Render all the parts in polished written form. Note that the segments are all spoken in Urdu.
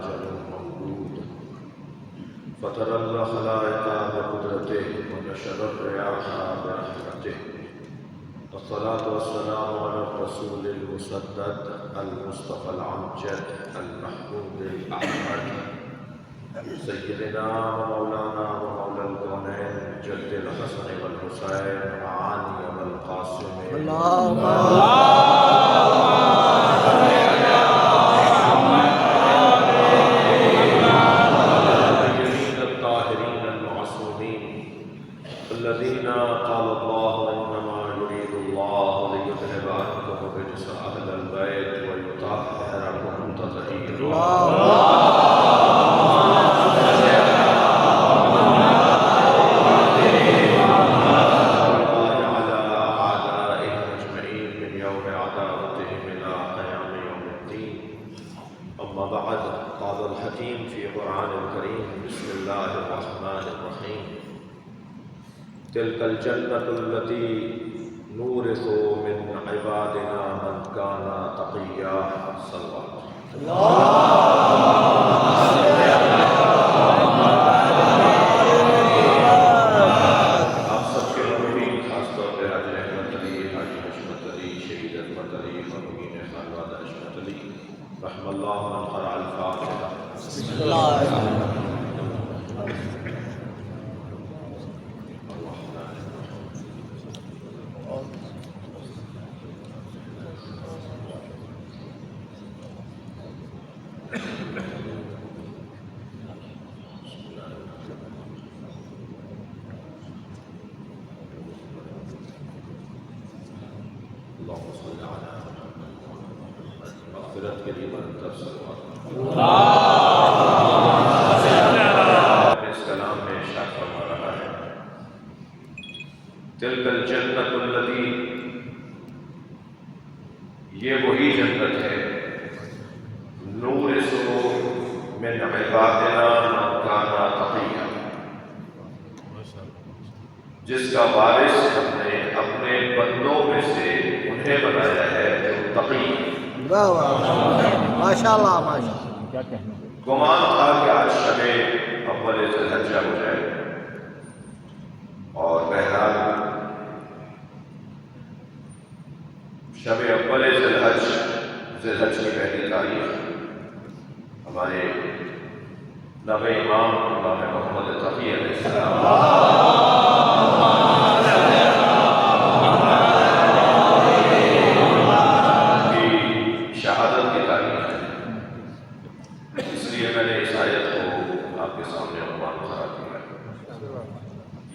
أجل مولود فطر الخلائق بقدرته ونشر الرياح برحمته والصلاة والسلام على الرسول المسدد المصطفى الأمجد المحمود الأحمد سيدنا ومولانا ومولى الكونين جد الحسن والحسين معاني والقاسم اللهم الطاهرين المعصومين الذين قال الله إنما يريد الله ليذهب عنكم الرجس أهل البيت ويطهركم تطهيرا تلك الجنة التي نورث من عبادنا من كان تقيا صلى الله آپ سب کے مرحومین خاص طور پہ حاجی احمد علی، حاجی حشمت علی، شہید احمد علی، مرحومین خانوادہ حشمت علی رحم اللہ من قرأ الفاتحہ. بسم اللہ الرحمن الرحیم. مغفرت کے لیے مرتب صلوات. اس کلام میں ارشاد فرما رہا ہے تلک الجنت التی، یہ وہی جنت ہے نورث من عبادنا من کان تقیا، جس کا وارث ہم نے اپنے بندوں میں سے انہیں بنایا ہے جو تقی. واہ واہ ماشاء اللہ ماشاء اللہ. گمان تھا کہ آج شب اول ذی الحجہ ہو جائے اور بہرحال شب اول ذی الحج کی پہلی تاریخ ہمارے نوے امام امام محمد تقی علیہ السلام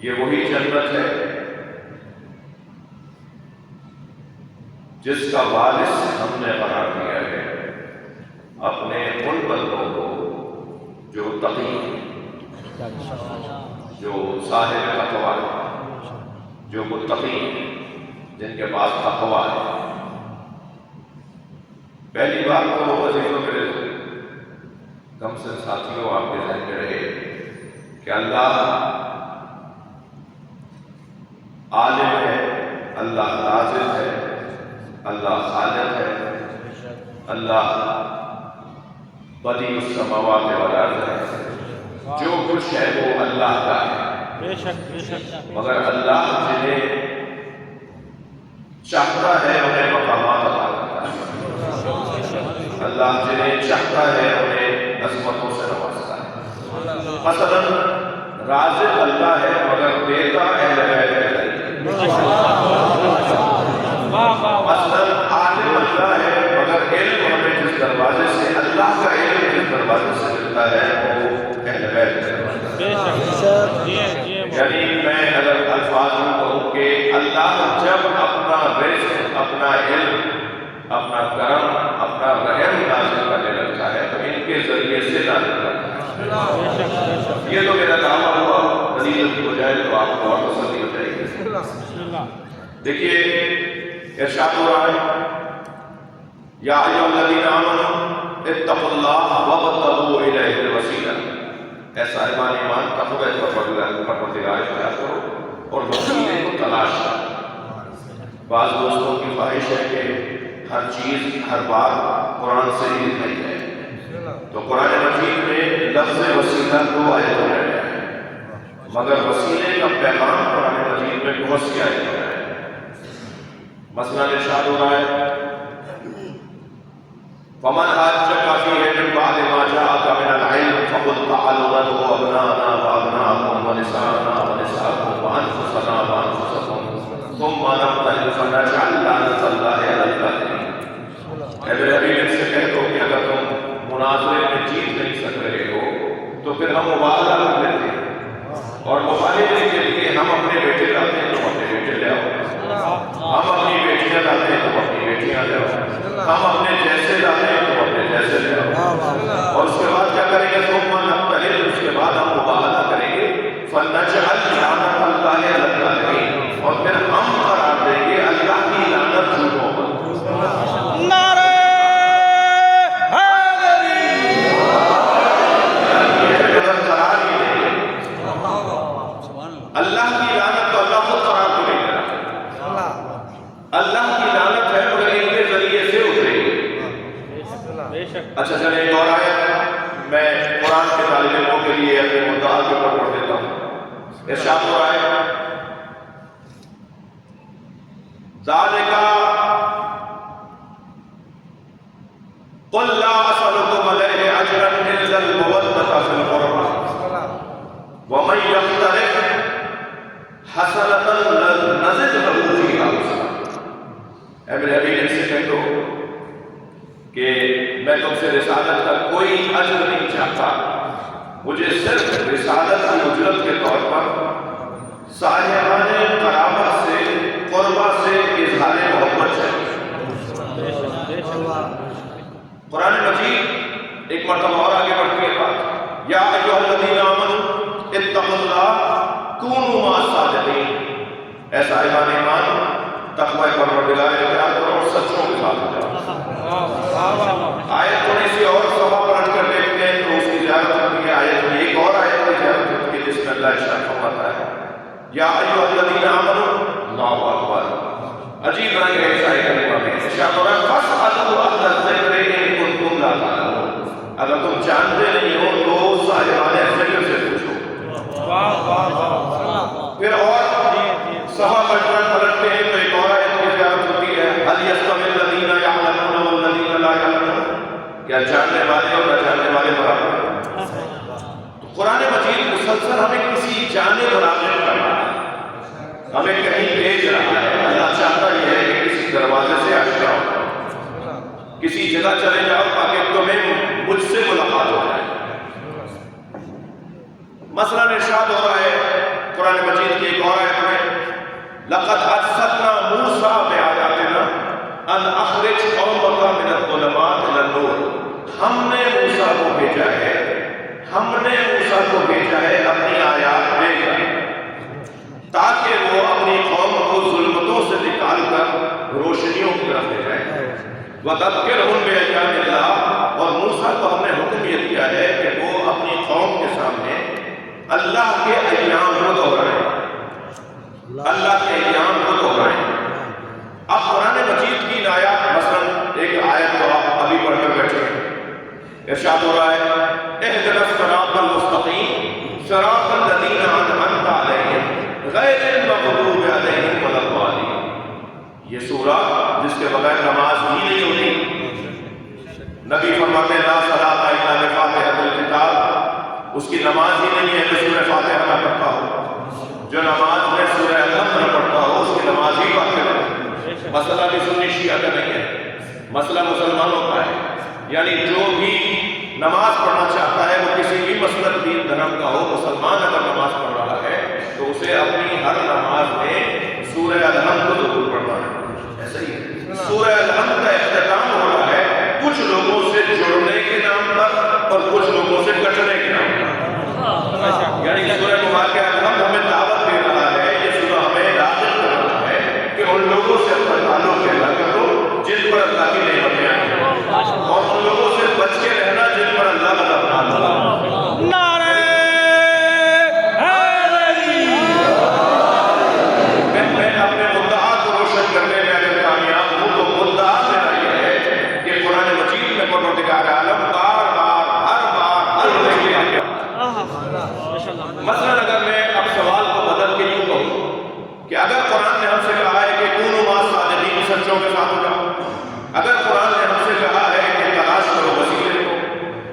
یہ وہی جنت ہے جس کا وارث ہم نے قرار دیا ہے اپنے ان بندوں کو جو تقی، جو صاحب تقویٰ ہے، جو متقی، جن کے پاس تقویٰ ہے. پہلی بات تو عزیزوں میرے کم سے ساتھیوں آپ کے ذہن میں رہے کہ اللہ عالم ہے، اللہ رازق ہے، اللہ خالق ہے، اللہ بدیع السماوات والارض ہے. جو کچھ ہے وہ اللہ کا ہے، مگر اللہ جنہیں چاہتا ہے انہیں مقامات عطا کرتا ہے. اللہ جنہیں چاہتا ہے انہیں عظمتوں سے نوازتا ہے. مثلا رازق اللہ ہے مگر دیتا اہل بیت ہے. مثلا عالم اللہ ہے مگر علم ہمیں جس دروازے سے اللہ کا علم جس دروازے سے ملتا ہے وہ اہل بیت ہے. یعنی میں اگر الفاظ میں کہوں کہ اللہ جب اپنا رزق، اپنا علم، اپنا کرم، اپنا رحم نازل کرنے لگتا ہے تو ان کے ذریعے سے نازل کرتا ہے. یہ تو میرا دعویٰ ہوا دلیل کی بجائے تو آپ کو اور تسلی ہو جائے گی. دیکھیے ارشاد ہو رہا ہے یا ایھا الذین آمنوا اتقوا اللہ وابتغوا الیہ الوسیلہ. اے صاحبان ایمان تقوی پروردگار اختیار کرو اور وسیلے کو تلاش کرو. بعض دوستوں کی خواہش ہے کہ ہر چیز ہر بات قرآن سے ہی دکھائی جائے. تو قرآن مجید میں لفظ وسیلہ 2 آیتوں میں ہے، مگر وسیلے کا پیغام قرآن مجید میں بہت سی آیتوں میں ہے۔ مثلا ارشاد ہو رہا ہے فَمَنْ حَاجَّكَ فِيهِ مِنْ بَعْدِ مَا جَاءَكَ مِنَ الْعِلْمِ فَقُلْ تَعَالَوْا نَدْعُ أَبْنَاءَنَا وَأَبْنَاءَكُمْ وَنِسَاءَنَا وَنِسَاءَكُمْ وَأَنفُسَنَا وَأَنفُسَكُمْ ثُمَّ نَبْتَهِلْ فَنَجْعَلْ لَعْنَتَ اللَّهِ عَلَى الْكَاذِبِينَ۔ اے میرے حبیب ان سے کہہ دو کہ اگر تم مناظرے میں جیت نہیں سک رہے ہو تو پھر ہم مباہلہ کر لیتے ہیں، اور مباہلے کے لیے ہم اپنے بیٹے لاتے ہیں، تم اپنے بیٹے لے آؤ، ہم اپنی بیٹیاں لاتے ہیں، تم اپنی بیٹیاں لے آؤ، ہم اپنے جیسے لاتے ہیں، تم اپنے جیسے لے آؤ، اور اس کے بعد کیا کریں گے؟ ثم نبتہل، اس کے بعد ہم مباہلہ کریں گے، فنجعل لعنت اللہ علی الکاذبین، اور پھر ہم قرار دیں گے اللہ کی لعنت جھوٹوں پر۔ نعرہ اللہ کی لعنت تو اللہ خود قرار کو نہیں کرا، اللہ کی لعنت ہے مگر ان کے ذریعے سے اترے گی۔ اچھا چلیں ایک اور آیت میں قرآن کے طالب علموں کے لیے اپنے مدعا کے اوپر پڑھ دیتا ہوں۔ ارشاد ہو رہا ہے ذَلِكَ قُلْ لَا أَسْأَلُكُمْ عَلَيْهِ أَجْرًا إِلَّا الْمَوَدَّةَ فِي الْقُرْبَى وَمَن يَقْتَرِفْ حَسَنَةً نَزِدْ لَهُ فِيهَا حُسْنًا۔ اے میرے حبیب ان سے کہہ دو کہ میں تم سے رسالت کا کوئی اجر نہیں چاہتا، مجھے صرف رسالت کی اجرت کے طور پر صاحبان قرابت سے، قربہ سے اظہار محبت چاہیے۔ قرآن مجید ایک مرتبہ اور آگے بڑھتی ہے بات، یا ایھا الذین آمنوا اتقوا اللہ کونوا مع الصادقین، اے صاحبان ایمان تقوی پروردگار اختیار کرو اور سچوں کے ساتھ ہو جاؤ۔ آیت تھوڑی سی اور صفحہ پلٹ کر دیکھتے ہیں تو اس کی زیارت ہوتی ہے، آیت میں ایک اور آیت کی زیارت ہوتی ہے جس میں اللہ ارشاد فرماتا ہے یا ایھا الذین آمنوا، اللہ اکبر، عجیب رنگ ہے اس آیت کریمہ میں، ارشاد ہو رہا ہے فاسألوا اہل الذکر ان کنتم لا تعلمون، اگر تم جانتے نہیں ہو تو صاحبان ذکر سے پوچھو۔ پھر اور صحابہ پلٹتے ہیں تو ایک اور آیت کی زیارت ہوتی ہے هل يستوي الذین یعلمون والذین لا یعلمون، کیا جاننے والے اور نہ جاننے والے برابر ہیں؟ تو قرآن مجید مسلسل ہمیں کسی جانے راغب کر رہا ہے، ہمیں کہیں بھیج رہا ہے۔ اللہ چاہتا یہ ہے کہ کسی دروازے سے آشنا ہو، کسی جگہ چلے جاؤ تاکہ تمہیں مجھ سے ملاقات ہو جائے۔ مثلا ارشاد ہو رہا ہے قرآن مجید کی ایک اور آیت میں لَقَدْ أَرْسَلْنَا مُوسَىٰ بِآيَاتِنَا أَنْ أَخْرِجْ قَوْمَكَ مِنَ الظُّلُمَاتِ إِلَى النُّورِ، ہم نے موسیٰ کو بھیجا ہے، ہم نے موسیٰ کو بھیجا ہے اپنی آیات دے کر تاکہ وہ اپنی قوم کو ظلمتوں سے نکال کر روشنیوں کی طرف لے جائیں۔ وَذَكِّرْهُمْ بِأَيَّامِ اللَّهِ، اور موسیٰ کو ہم نے حکم یہ دیا ہے کہ وہ اپنی قوم کے سامنے اللہ کے ایام کو دہرائیں، اللہ کے ایام کو دہرائیں۔ اب قرآن مجید کی آیات مثلا ایک آیت تو آپ ابھی پڑھ کر بیٹھے ہیں، ارشاد ہو رہا ہے اهْدِنَا الصِّرَاطَ الْمُسْتَقِيمَ صِرَاطَ الَّذِينَ أَنْعَمْتَ عَلَيْهِمْ غَيْرِ الْمَغْضُوبِ عَلَيْهِمْ وَلَا الضَّالِّينَ، یہ سورہ جس کے بغیر نماز ہی نہیں ہوتی۔ نبی فرماتے ہیں لا صلاۃ الا بفاتحۃ الکتاب، اس کی نماز ہی نہیں ہے جو سورہ فاتحہ نہ پڑھتا ہو، جو نماز میں سورہ الحمد نہ پڑھتا ہو اس کی نماز ہی باطل ہے۔ مسئلہ بھی سنی شیعہ کا نہیں ہے، مسئلہ مسلمانوں کا ہے، یعنی جو بھی نماز پڑھنا چاہتا ہے وہ کسی بھی مسلک دین دھرم کا ہو، مسلمان اگر نماز پڑھ رہا ہے تو اسے اپنی ہر نماز میں سورہ الحمد کو ضرور پڑھنا ہے۔ ایسا ہی ہے، سورہ الحمد کا اختتام ہو رہا ہے کچھ لوگوں سے جڑنے کے نام پر اور کچھ لوگوں سے کٹنے کے نام پر، یعنی سورہ مبارکہ الحمد ہمیں دعوت دے رہا ہے، یہ سورہ ہمیں راغب کر رہا ہے کہ ان لوگوں سے اپنا تعلق پیدا کرو جن پر اللہ کی نعمتیں آئی ہیں، اور ان لوگوں سے بچ کے رہنا جن پر اللہ کا رحمت ہے۔ نعرہ حیدری، میں اپنے مدعا کو روشن کرنے میں اگر کامیاب ہوں تو مدعا میرا یہ ہے کہ قرآن مجید میں پروردگار عالم بار بار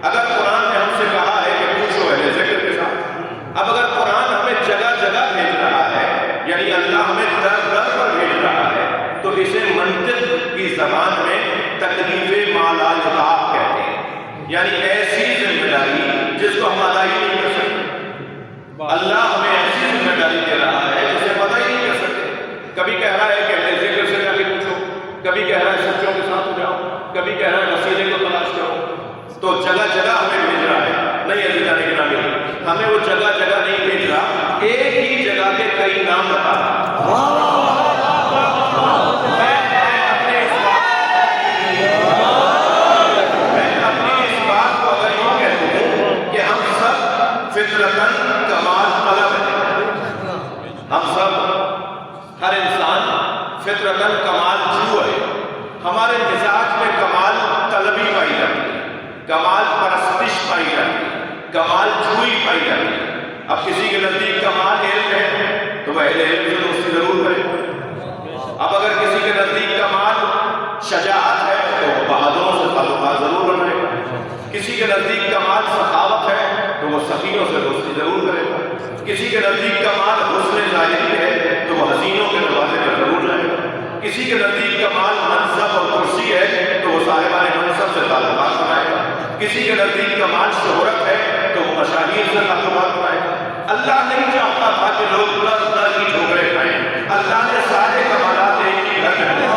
اگر قرآن نے ہم سے کہا ہے کہ پوچھو اہل ذکر کے ساتھ، اب اگر قرآن ہمیں جگہ جگہ بھیج رہا ہے، یعنی اللہ ہمیں در در پر بھیج رہا ہے، تو اسے منطق کی زبان میں تکلیف ما لا یطاق کہتے ہیں، یعنی ایسی ذمہ داری جس کو ہم ادا ہی نہیں کر سکتے۔ اللہ ہمیں ایسی ذمہ داری دے رہا ہے جسے پتہ ہی نہیں کر سکتے۔ کبھی کہہ رہا ہے کہ اہل ذکر سے جا کے پوچھو، کبھی کہہ رہا ہے سچوں کے ساتھ ہو جاؤ، کبھی کہہ رہا ہے وسیلے کو تلاش کرو، تو جگہ جگہ ہمیں بھیج رہا ہے۔ نہیں عزیزان گرامی، ہمیں وہ جگہ جگہ نہیں بھیج رہا، ایک ہی جگہ کے کئی نام بتا رہا۔ فطرتاً کمال طلب ہے، ہم سب، ہر انسان فطرتاً کمال جو ہے، ہمارے مزاج میں کمال طلبی پائی جاتی ہے، کمال پرستش پائی جاتی ہے، کمال جوئی پائی جاتی ہے۔ اب کسی کے نزدیک کمال علم ہے تو وہ اہل علم سے دوستی ضرور کرے، اب اگر کسی کے نزدیک کمال شجاعت ہے تو وہ بہادروں سے تعلقات ضرور بنائے گا، کسی کے نزدیک کمال سخاوت ہے تو وہ سخیوں سے دوستی ضرور کرے گا، کسی کے نزدیک کمال حسن ظاہری ہے تو وہ حسینوں کے دروازے پر ضرور جائے گا، کسی کے نزدیک کمال منصب اور کرسی ہے تو وہ صاحبان منصب سے تعلقات بنائے گا، کسی کے نزدیک کمال شہرت ہے تو وہ مشاہیر سے تعلقات بنائے گا۔ اللہ نہیں چاہتا تھا کہ لوگ در در کی ٹھوکریں کھائیں، اللہ نے سارے کمالات ایک ہی گھر میں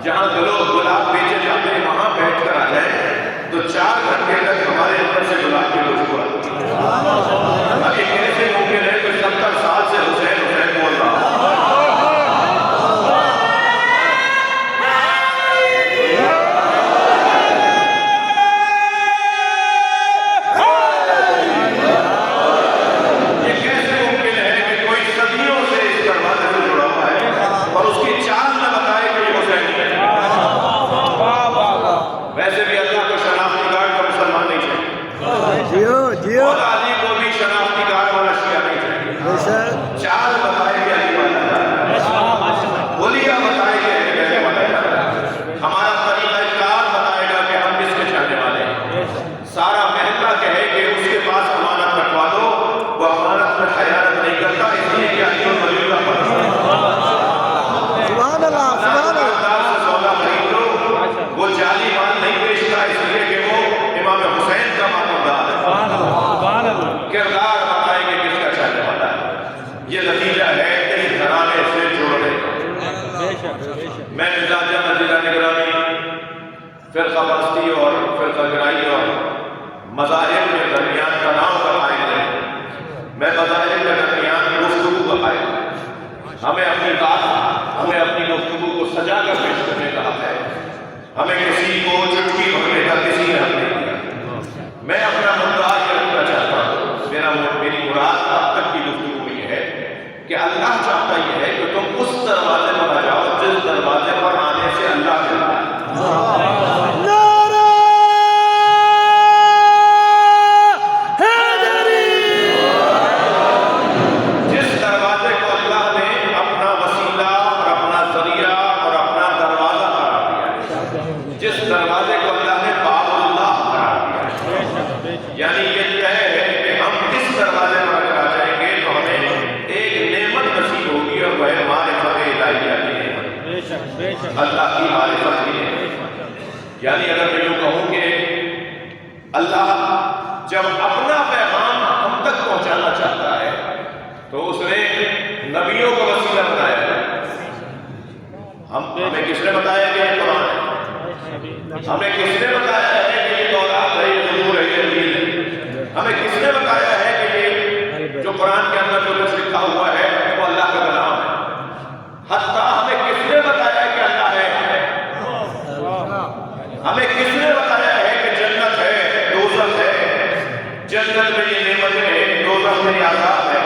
جہاں لوگ گلاب بیچے جاتے ہیں وہاں بیٹھ کر آ جائیں تو 4 گھنٹے تک ہمارے اندر سے گلاب کی خوشبو آتی ہے۔ اب یہ کیسے ممکن ہے کہ 70 سال سے حسین حسین بول رہا ہوں؟ یہ کیسے ممکن ہے کہ کوئی صدیوں سے اس دروازے سے جڑا ہوا ہے اور اس کی چال نہ بتائے کہ یہ حسینی ہے؟ ویسے بھی اللہ کو شناختی کارڈ کا مسلمان نہیں چاہیے، اور علی کو بھی شناختی کارڈ والا شیعہ نہیں چاہیے۔ چال بتائے کہ علی والا ہے، بولیاں بتائے کہ علی کہنے والا ہے، ہمارا طریقہ کار بتائے گا کہ ہم کس کے چاہنے والے ہیں۔ سارا محلہ کہے کہ اس کے پاس امانت رکھوا دو، وہ امانت میں خیانت نہیں کرتا، اس لیے کہ علی اور ولی اللہ پر سبحان اللہ سبحان اللہ سودا خرید لو، وہ جعلی مال نہیں بیچتا، اس لیے کہ وہ امام حسین کا ماتمدار ہے۔ کردار بتائے کہ کس کا چاہنے والا ہے، یہ نتیجہ ہے اس گھرانے سے جوڑنے کا۔ میں مزاج عزیزان گرامی، فرقہ پرستی اور فرقہ گرائی اور مذاہب کے درمیان تناؤ کا قائل ہے، میں مذاہب کے درمیان گفتگو کا قائل ہوں۔ ہمیں اپنی بات، ہمیں اپنی گفتگو کو سجا کر پیش کرنے کا حق ہے، ہمیں کسی کو چٹکی بھرنے کا کسی نے حق نہیں دیا۔ میں اپنا مدعا یہ رکھنا چاہتا ہوں، میری مراد اب تک کی گفتگو میں یہ ہے کہ اللہ چاہتا یہ ہے کہ تم اس دروازے پر آ جاؤ جس دروازے پر آنے سے اللہ ملتا ہے۔ یعنی یہ طے ہے کہ ہم اس دروازے پر اگر آ جائیں گے تو ہمیں ایک نعمت نصیب ہوگی، اور وہ ہے معرفت الہیہ کی نعمت، اللہ کی معرفت کی نعمت۔ یعنی اگر میں یوں کہوں کہ اللہ جب اپنا پیغام ہم تک پہنچانا چاہتا ہے تو اس نے نبیوں کو وسیلہ بنایا ہے۔ ہمیں کس نے بتایا کہ یہ قرآن ہے؟ ہمیں کس نے بتایا ہے کہ یہ تورات ہے، یہ زبور ہے، یہ انجیل ہے؟ ہمیں کس نے بتایا ہے کہ یہ جو قرآن کے اندر جو کچھ لکھا ہوا ہے وہ اللہ کا کلام ہے؟ حتیٰ ہمیں کس نے بتایا کہ اللہ ہے؟ ہمیں کس نے بتایا ہے کہ جنت ہے، دوزخ ہے؟ جنت میں یہ نعمتیں ہیں، دوزخ میں یہ عذاب ہے،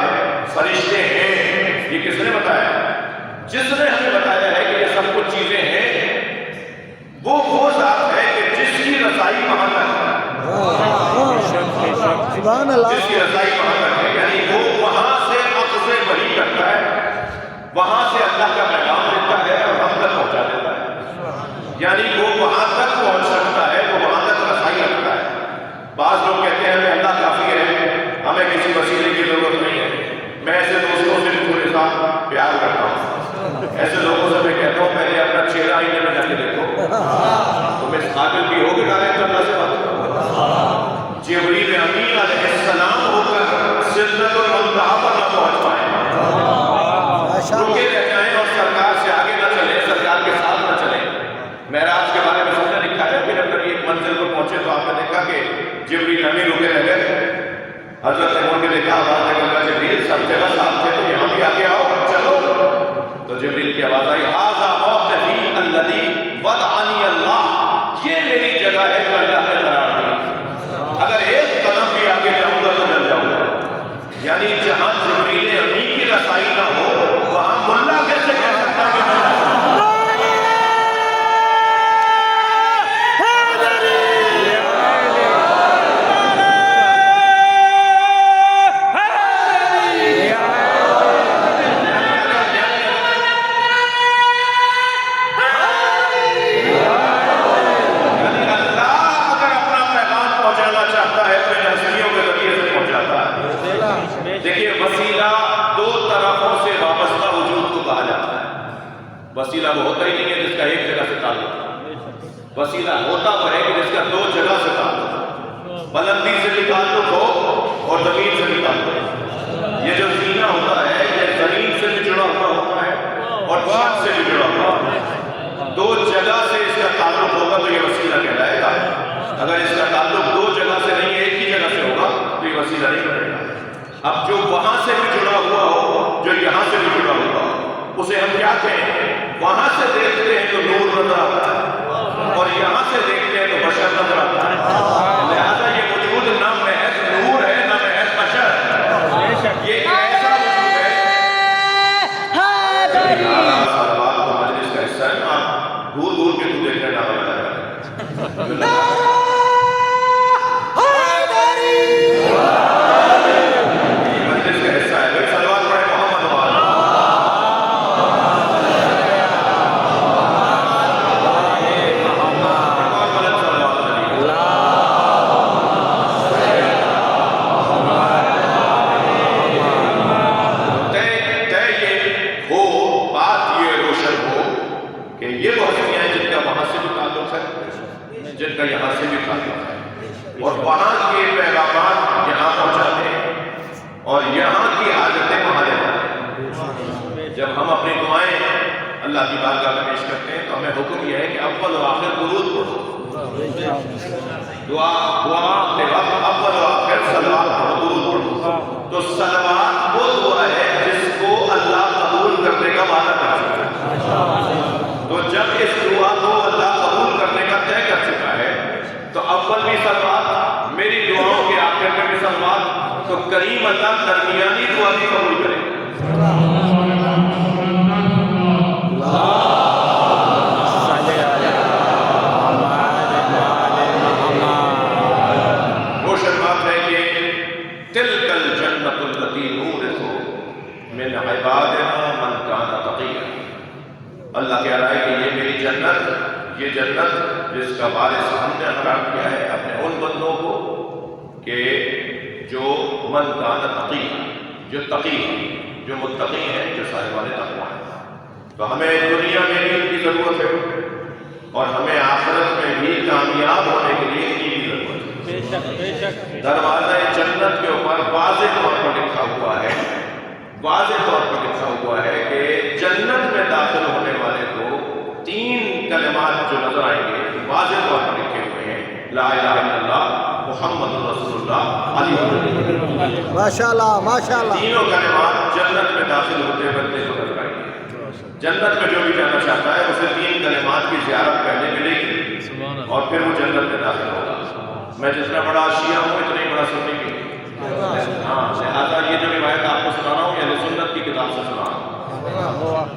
فرشتے ہیں، یہ کس نے بتایا؟ جس نے ہمیں بتایا ہے کہ یہ سب کچھ چیزیں ہیں، وہ ذات ہے کہ جس کی رسائی وہاں تک ہے، سبحان اللہ، جس کی رسائی وہاں تک ہے، یعنی وہ وہاں سے اخذ وحی کرتا ہے، وہاں سے اللہ کا پیغام دیتا ہے اور ہم تک پہنچا دیتا ہے، یعنی وہ وہاں تک پہنچ سکتا ہے، وہ وہاں تک رسائی رکھتا ہے۔ بعض لوگ کہتے ہیں کہ اللہ کافی ہے، ہمیں کسی وسیلے کی ضرورت نہیں ہے۔ میں ایسے دوستوں سے تھوڑے سا پیار کرتا ہوں، ایسے لوگوں سے میں کہتا ہوں پہلے اپنا چہرہ آئینے میں جا کے دیکھو، تم اس قابل بھی ہو کہ ڈائریکٹ اللہ سے بات کرو۔ جبریل امین علیہ السلام ہو کر سدرۃ المنتہا پر نہ پہنچ پائے، رکے رہ جائیں اور سرکار سے آگے نہ چلیں، سرکار کے ساتھ نہ چلیں۔ معراج کے بارے میں سب نے لکھا ہے، پھر اگر ایک منزل پر پہنچے تو آپ نے دیکھا کہ جبریل امین رکے رہ گئے، حضرت عمر نے دیکھا آواز ہے کہ جبریل سب جگہ ساتھ تھے تو یہاں بھی آگے آؤ چلو، تو جبریل کی آواز آئی ھذا موقفی الذی وضعنی اللہ، یہ میری جگہ ہے جو اللہ نے قرار دی، اگر ایک قدم بھی آگے جاؤں گا تو ڈر جاؤں گا۔ یعنی جہاں جبریل امین کی رسائی نہ ہو وہاں ملا کیسے کہہ سکتا کہ میں وسیلہ وہ ہوتا ہی نہیں ہے جس کا ایک جگہ سے تعلق ہے، وسیلہ ہوتا وہ ہے کہ جس کا دو جگہ سے تعلق ہے، بلندی سے بھی تعلق ہو اور زمین سے بھی تعلق ہو۔ یہ جو سینہ ہوتا ہے یہ زمین سے بھی جڑا ہوا ہوتا ہے اور چھت سے بھی جڑا ہوا ہوتا ہے، دو جگہ سے اس کا تعلق ہوگا تو یہ وسیلہ کہلائے گا، اگر اس کا تعلق دو جگہ سے نہیں ایک ہی جگہ سے ہوگا تو یہ وسیلہ نہیں بنے گا۔ اب جو وہاں سے بھی جڑا ہوا ہو، جو یہاں سے بھی جڑا ہوا ہو، اسے ہم کیا کہیں؟ وہاں سے دیکھتے ہیں تو نور نظر آتا ہے اور یہاں سے دیکھتے ہیں تو بشر نظر آتا ہے، لہذا یہ وجود نہ محض نور ہے نہ محض بشر، یہ ایسا وجود ہے۔ صلوات تو مجلس کا حصہ ہے، آپ دور دور کے تو دیکھ رہے ہیں مجلس کا حصہ ہے، صلوات پڑھے محمد وآلہ۔ جن کا یہاں سے بھی تعلق ہے اور وہاں کے پیغامات یہاں پہنچاتے ہیں اور یہاں کی حاجتیں وہاں لے جاتے ہیں۔ جب ہم اپنی دعائیں اللہ کی بارگاہ میں پیش کرتے ہیں تو ہمیں حکم یہ ہے کہ اول و آخر درود پڑھو، دعا کے وقت اول و آخر صلوات پڑھو، درود پڑھو۔ تو صلوات وہ دعا ہے جس کو اللہ قبول کرنے کا وعدہ کر چکا ہے، تو جب اس دعا کو اللہ قبول کرنے کا طے کر چکا ہے تو اول بھی صلوات، میری دعاؤں کے آخر میں بھی صلوات، تو کریم اللہ درمیانی دعا بھی قبول کرے۔ روشن بات ہے کہ تلک الجنت التی نورث من عبادنا من کان تقیا، اللہ کہہ رہا ہے کہ یہ میری جنت، یہ جنت جس کا وارث ہم نے حرام کیا ہے اپنے ان بندوں کو کہ جو من کان تقی، جو تقی ہیں، جو متقی ہیں، جو صاحبان تقویٰ ہیں۔ تو ہمیں دنیا میں بھی ان کی ضرورت ہے اور ہمیں آخرت میں بھی کامیاب ہونے کے لیے ان کی ضرورت ہے۔ دروازہ جنت کے اوپر واضح طور پر لکھا ہوا ہے، واضح طور پر لکھا ہوا ہے کہ جنت میں داخل ہونے والے کو تین کلمات جو نظر آئیں گے واضح طور پر لکھے ہوئے ہیں، لا الہ الا اللہ محمد رسول اللہ علی ماشاءاللہ ماشاءاللہ، تینوں کلمات جنت میں داخل ہوتے بندے کو نظر آئیں گے۔ جنت میں جو بھی جانا چاہتا ہے اسے 3 کلمات کی زیارت پہلے ملے گی اور پھر وہ جنت میں داخل ہوگا. میں جتنا بڑا شیعہ ہوں اتنا ہی بڑا سنی بھی. ہاں لہٰذا یہ جو روایت آپ کو سنا رہا ہوں اہل سنت کی کتاب سے سنا رہا ہوں.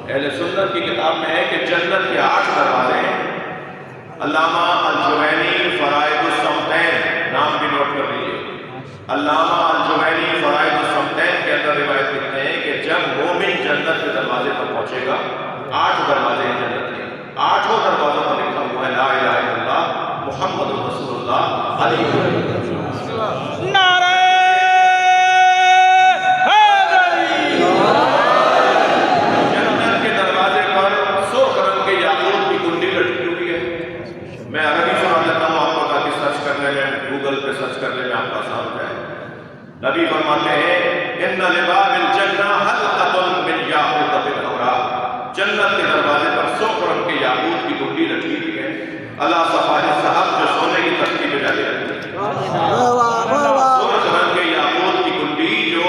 اہل سنت کی کتاب میں ہے کہ جنت کے 8 دروازے ہیں. علامہ الجوینی فرائض الصمتین نام بھی نوٹ کر لیجیے. علامہ الجوینی فرائض الصمتین کے اندر روایت لکھتے ہیں کہ جب مومن جنت کے دروازے پر پہنچے گا 8 دروازے ہیں جنت کے. 8 دروازوں پر لکھا ہوا ہے لا الہ الا اللہ محمد رسول اللہ علیہ وسلم. نعرہ حیدری. جنت کے دروازے پر سرخ رنگ کے یاقوت کی کنڈی لٹکی ہوئی ہے. میں عربی سنا دیتا ہوں آپ کو تاکہ سرچ کرنے میں گوگل پہ سرچ کرنے میں آپ کو آسان ہو جائے. نبی فرماتے ہیں ان لباب الجنہ حلقۃ من یاقوتۃ حمراء. جنت کے دروازے پر سرخ رنگ کے یاقوت کی کنڈی لٹکی ہوئی ہے. اللہ صفاری صاحب جو سونے کی تختی پہ جا کے رکھتی ہے. سرخ رنگ کے یاقوت کی کنڈی جو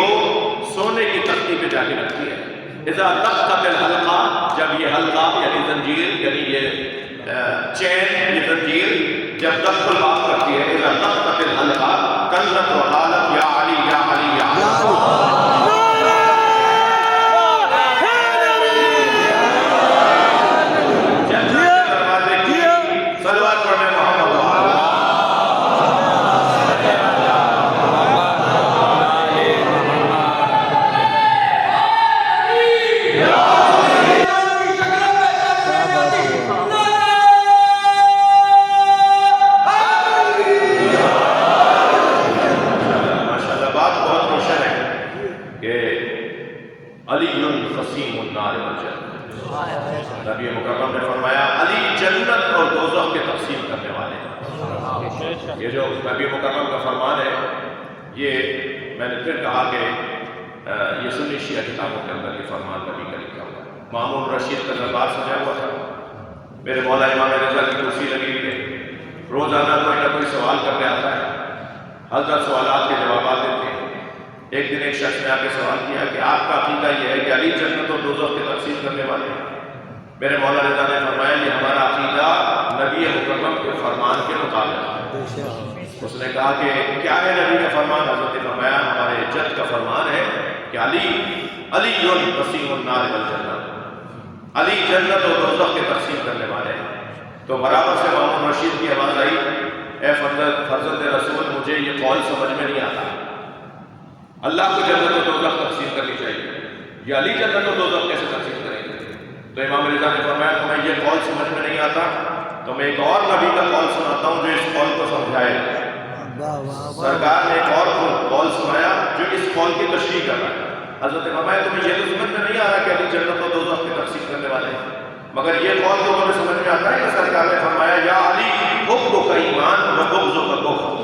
سونے کی تختی پہ جا کے رکھتی ہے. اذا دقت الحلقہ جب یہ حلقہ یعنی زنجیر یعنی یہ چین یہ زنجیر جب دخل بات کرتی ہے اذا دقت الحلقہ کلت وقالت یا علی یا علی یا علی. نبی مکرم نے فرمایا علی جنت اور دوزخ کے تقسیم کرنے والے ہیں. یہ جو نبی مکرم کا فرمان ہے یہ میں نے پھر کہا کہ یہ سنی شیعہ کتابوں کے اندر یہ فرمان نبی کا لکھا ہوا ہے. مامون رشید کا دربار سجا ہوا تھا. میرے مولا امام رضا کی کرسی لگی ہوئی ہے. روزانہ کوئی نہ کوئی سوال کرنے آتا ہے. حضرت سوالات کے جوابات دیتے ہیں. ایک دن ایک شخص نے آ کے سوال کیا کہ آپ کا عقیدہ یہ ہے کہ علی جنت اور دوزخ کے تقسیم کرنے والے ہیں. میرے مولا رضا نے فرمایا یہ ہمارا عقیدہ نبی مکرم کے فرمان کے مطابق ہے. اس نے کہا کہ کیا ہے نبی کا فرمان؟ حضرت نے فرمایا ہمارے جد کا فرمان ہے کہ علی قسیم النار والجنہ. علی جنت اور دوزخ کے تقسیم کرنے والے ہیں. تو برابر سے مامون رشید کی آواز آئی اے فرزند رسول مجھے یہ قول سمجھ میں نہیں آتا. اللہ کو جنت و دوزخ تقسیم کرنی چاہیے. یہ علی جنت و دوزخ کیسے تقسیم کریں گے؟ تو امام رضا نے فرمایا تمہیں یہ قول سمجھ میں نہیں آتا تو میں ایک اور نبی کا قول سناتا ہوں جو اس قول کو سمجھائے. سرکار نے ایک اور قول سنایا جو اس قول کی تشریح کر رہا ہے. حضرت نے فرمایا تمہیں یہ تو سمجھ میں نہیں آ رہا کہ علی جنت و دوزخ کی تقسیم کرنے والے ہیں مگر یہ قول تو تمہیں سمجھ میں آتا ہے کہ سرکار نے فرمایا یا علی حب کا ایمان و بغض کا کفر.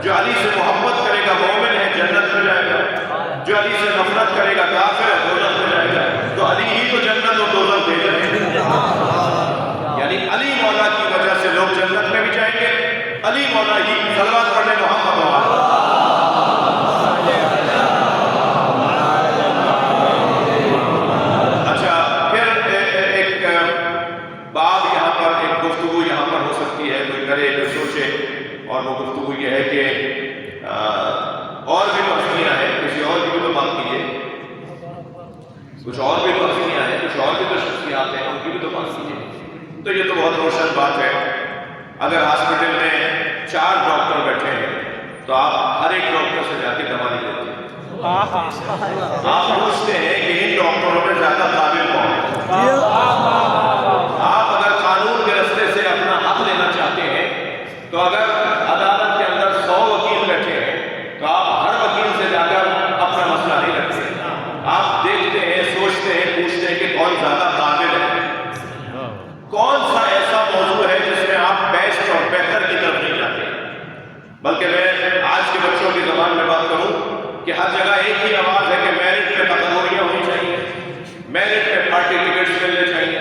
جو علی سے محبت کرے گا مومن ہے جنت میں جائے گا. جو علی سے نفرت کرے گا کافر ہے دوزخ میں جائے گا. تو علی ہی تو جنت اور دوزخ دے رہے ہیں. یعنی علی مولا کی وجہ سے لوگ جنت میں بھی جائیں گے. علی مولا ہی صلوات پڑھنے محمد وآلہ. اچھا پھر ایک بات یہاں پر ایک گفتگو یہاں پر ہو سکتی ہے. کوئی کرے کوئی سوچے اور وہ گفتگو یہ ہے کہ اور بھی پرچیاں ہیں کسی اور کی بھی تو بات کیجیے. کچھ اور بھی پرچیاں ہیں کچھ اور بھی تو شخصیات ہیں ان کی بھی تو بات کیجیے. تو یہ تو بہت روشن بات ہے. اگر ہاسپٹل میں 4 ڈاکٹر بیٹھے ہیں تو آپ ہر ایک ڈاکٹر سے جا کے دوا نہیں لیتے. آپ پوچھتے ہیں کہ ان ڈاکٹروں میں زیادہ قابل کون ہے. آپ اگر قانون کے رستے سے اپنا حق لینا چاہتے ہیں تو اگر عدالت کے اندر 100 وکیل بیٹھے ہیں تو آپ ہر وکیل سے جا کر اپنا مسئلہ نہیں رکھتے. آپ دیکھتے ہیں سوچتے ہیں پوچھتے ہیں کہ کون زیادہ قابل ہے. کون سا ایسا موضوع ہے جس میں آپ بیسٹ اور بہتر کی طرف نہیں جاتے. بلکہ میں آج کے بچوں کی زبان میں بات کروں کہ ہر جگہ ایک ہی آواز ہے کہ میرٹ میں تقرریاں ہونی چاہیے. میرٹ پہ پارٹی ٹکٹس ملنے چاہیے،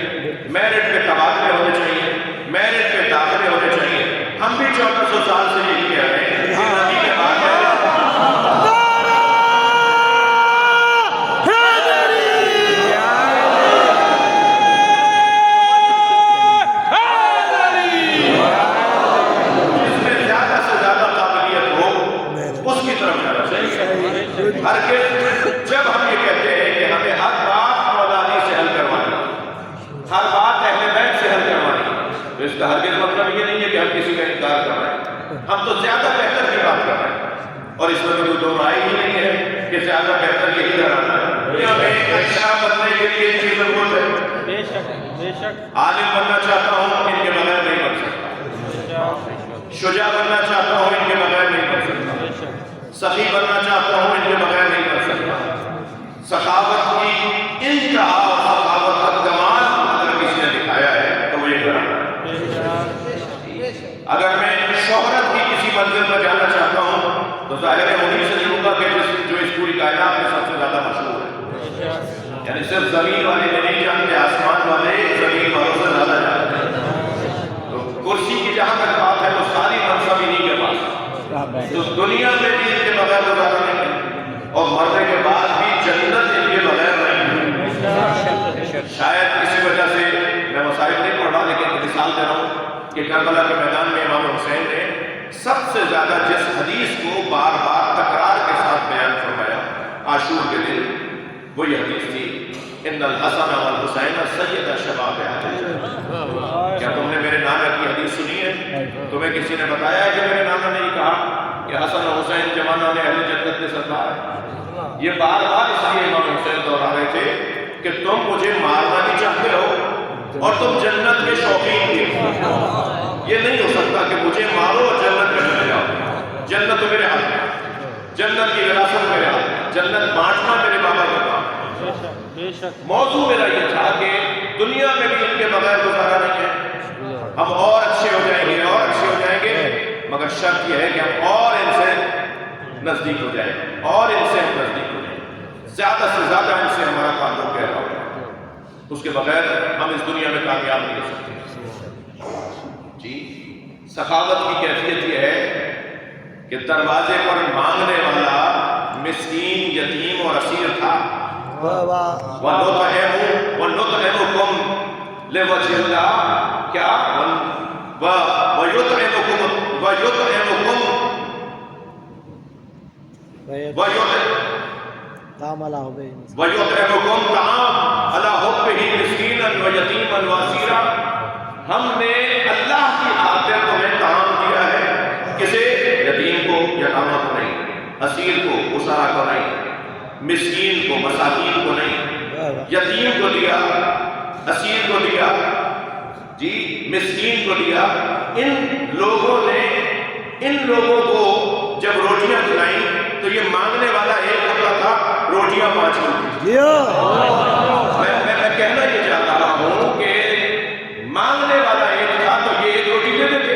میرٹ پہ تبادلے ہونے چاہیے، میرٹ پہ داخلے ہونے چاہیے۔ ہم بھی 1400 سال سے یہی کہہ رہے ہیں کہ نبی کے بعد جس میں زیادہ سے زیادہ قابلیت ہو اس کی طرف جانا چاہیے۔ ہرگز جب ہم یہ کہتے ہیں کہ ہمیں ہر بات مولا سے حل کروانی، ہر بات اہل بیت سے حل کروانی، تو اس کا ہرگز مطلب یہ نہیں ہے کہ ہم کسی کا انکار کر رہے ہیں۔ ہم تو زیادہ بہتر کی بات کر رہے ہیں، اور اس میں کوئی دو رائے ہی نہیں ہے کہ زیادہ بہتر یہی کرانا ہے۔ دنیا میں اچھا بننے کے لیے ان کی ضرورت ہے۔ بے شک عالم بننا چاہتا ہوں، ان کے بغیر نہیں بن سکتا۔ شجاع بننا چاہتا ہوں، ان کے بغیر نہیں بن سکتا۔ سخی بننا چاہتا ہوں، ان کے بغیر نہیں بن سکتا۔ سخاوت کی انتہا اور سخاوت کا کمال اگر کسی نے دکھایا ہے تو وہ یہ کرانا ہے۔ اگر میں شہرت کی کسی منزل پر جانا چاہتا ہوں تو ظاہر ہے انہیں سے لوں گا کہ جو اس پوری کائنات میں سب سے زیادہ مشہور ہے۔ یعنی صرف زمین والے نہیں جانتے، آسمان والے زمین والوں سے زیادہ جانتے ہیں۔ تو کرسی کی جہاں تک بات ہے تو ساری منصب انہیں کے پاس، تو دنیا میں بھی ان کے بغیر گزارا نہیں ہے، اور مرنے کے بعد بھی جنت ان کے بغیر نہیں ہے۔ شاید اسی وجہ سے میں مسائل نہیں پڑھ رہا، لیکن مثال دے رہا ہوں کہ کربلا کے میدان میں امام حسین نے سب سے زیادہ جس حدیث کو بار بار تکرار کے ساتھ بیان فرمایا عاشور کے دن، وہ یہ حدیث تھی، ان الحسن والحسین سید شباب اہل الجنہ۔ کیا تم نے میرے نانا کی حدیث سنی ہے؟ تمہیں کسی نے بتایا ہے کہ میرے نانا نے یہ کہا کہ حسن و حسین جوانان اہل جنت کے سردار ہیں؟ یہ بار بار اس لیے امام حسین دہرا رہے تھے کہ تم مجھے مارنا بھی چاہتے ہو اور تم جنت کے شوقین بھی ہو۔ یہ نہیں ہو سکتا کہ مجھے مارو اور جنت میں چلے جاؤ۔ جنت تو میرے ہاتھ میں، جنت کی وراثت میرے ہاتھ میں، جنت بانٹنا میرے بابا کا کام ہے۔ موضوع میرا یہ تھا کہ دنیا میں بھی ان کے بغیر گزارا نہیں ہے۔ ہم اور اچھے ہو جائیں گے، اور اچھے ہو جائیں گے، مگر شرط یہ ہے کہ ہم اور ان سے نزدیک ہو جائیں، اور ان سے ہم نزدیک ہو جائیں، زیادہ سے زیادہ ان سے ہمارا تعلق گہرا ہو جائے۔ اس کے بغیر ہم اس دنیا میں کامیاب نہیں ہو سکتے۔ جی، سخاوت کی کیفیت یہ ہے کہ دروازے پر مانگنے والا مسکین، یتیم اور اسیر تھا۔ وَنُطْعِمُكُمْ لِوَجْهِ اللَّهِ، کیا وَيُطْعِمُكُمْ طَعَامًا عَلَىٰ حُبِّهِ مِسْكِينًا وَيَتِيمًا وَأَسِيرًا، ہم نے اللہ کی خاطر تمہیں طعام دیا ہے، کسے؟ یتیم کو، یتامہ کو نہیں، اسیر کو، اسرا کو نہیں، مسکین کو، مساکین کو نہیں، یتیم کو دیا، اسیر کو دیا، جی مسکین کو دیا۔ ان لوگوں کو جب روٹیاں کھلائیں تو یہ مانگنے والا ایک ہوتا تھا، روٹیاں 5 ملتی تھیں۔ میں کہنا یہ چاہ رہا ہوں کہ مانگنے والا ایک تھا تو یہ 1 روٹی دے دیتے،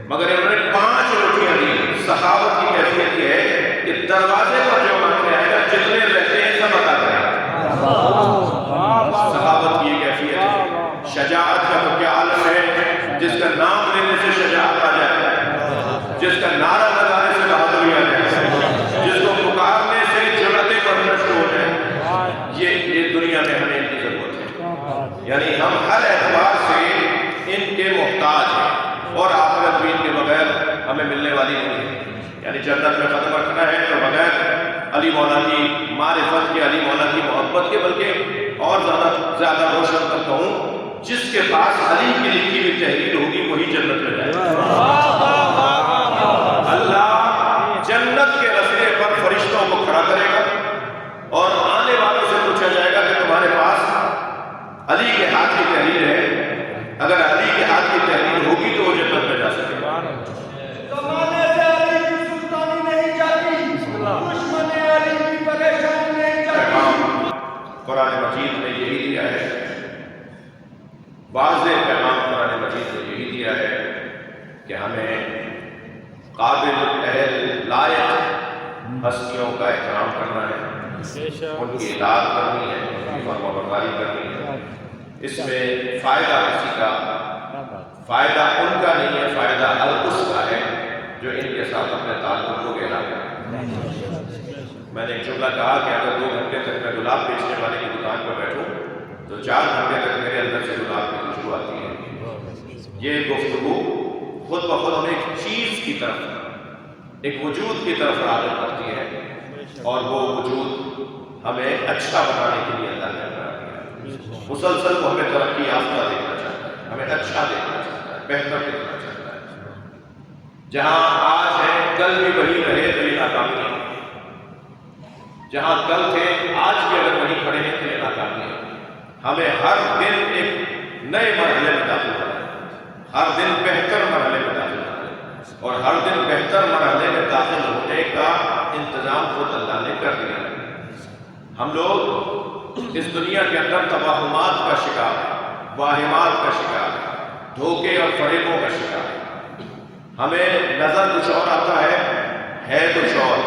مگر انہوں نے 5 روٹیاں دی۔ سخاوت کی کیفیت یہ ہے کہ دروازے پر جو مانگنے آئے گا، جتنے رہتے ہیں سب عطا کریں۔ سخاوت کی یہ کیفیت ہے۔ شجاعت کا تو کیا عالم ہے، جس کا نام لینے سے شجاعت آ جائے، جس کا نعرہ لگانے سے بہادری آ جائے، جس کو پکارنے سے جرأتیں برداشت ہو جائے۔ یہ دنیا میں ہمیں ان کی ضرورت ہے۔ یعنی ہم ہر اعتبار سے ان کے محتاج ہیں، اور آخرت بھی ان کے بغیر ہمیں ملنے والی نہیں ہے۔ یعنی جنت میں قدم رکھنا ہے تو بغیر علی مولا کی معرفت کے، علی مولا کی محبت کے، بلکہ اور زیادہ روشن کر کہوں، جس کے پاس علی کی لکھی ہوئی تحریر ہوگی وہی جنت میں جائے گا۔ اللہ جنت کے رستے پر فرشتوں کو کھڑا کرے گا، اور آنے والوں سے پوچھا جائے گا کہ تمہارے پاس علی کے ہاتھ کی تحریر ہے؟ اگر علی کے ہاتھ کی تحریر ہوگی تو وہ جنت میں جا سکے گا۔ زمانے سے علی کی سلطانی نہیں جاتی، دشمن علی کی پریشانی نہیں جاتی۔ قرآن مجید نے یہی دیا ہے، واضح پیغام قرآن مجید نے یہی دیا ہے کہ ہمیں قابل، اہل، لائق ہستیوں کا احترام کرنا ہے، ان کی اطاعت کرنی ہے، ان کی فرمانبرداری کرنی ہے۔ اس میں فائدہ کسی کا، فائدہ ان کا نہیں ہے، فائدہ ہر اس کا ہے جو ان کے ساتھ اپنے تعلق کو گہرا کرے۔ میں نے ایک جملہ کہا کہ اگر 2 گھنٹے تک میں گلاب بیچنے والے کی دکان پر بیٹھوں تو 4 گھنٹے تک میرے اندر سے گلاب کی خوشبو آتی ہے۔ یہ گفتگو خود بخود ہمیں ایک چیز کی طرف، ایک وجود کی طرف راغب کرتی ہے، اور وہ وجود ہمیں اچھا بنانے کے لیے اللہ نے بنا دیا ہے۔ مسلسل کو ہمیں ترقی یافتہ دیکھنا چاہتا ہے، ہمیں اچھا دیکھنا چاہتا ہے، بہتر دیکھنا چاہتا ہے۔ جہاں آج ہے کل بھی وہی رہے تو یہ ناکامی ہے، جہاں کل تھے آج بھی اگر وہیں کھڑے ہیں تو یہ ناکامی ہے۔ ہمیں ہر دن ایک نئے مرحلے میں داخل ہونا ہے، ہر دن بہتر مرحلے میں داخل ہونا ہے، اور ہر دن بہتر مرحلے میں داخل ہونے کا انتظام خود اللہ نے کر دیا ہے۔ ہم لوگ اس دنیا کے اندر توہمات کا شکار ہیں، واہمات کا شکار ہیں، دھوکے اور فریبوں کا شکار ہیں۔ ہمیں نظر کچھ اور آتا ہے کچھ اور۔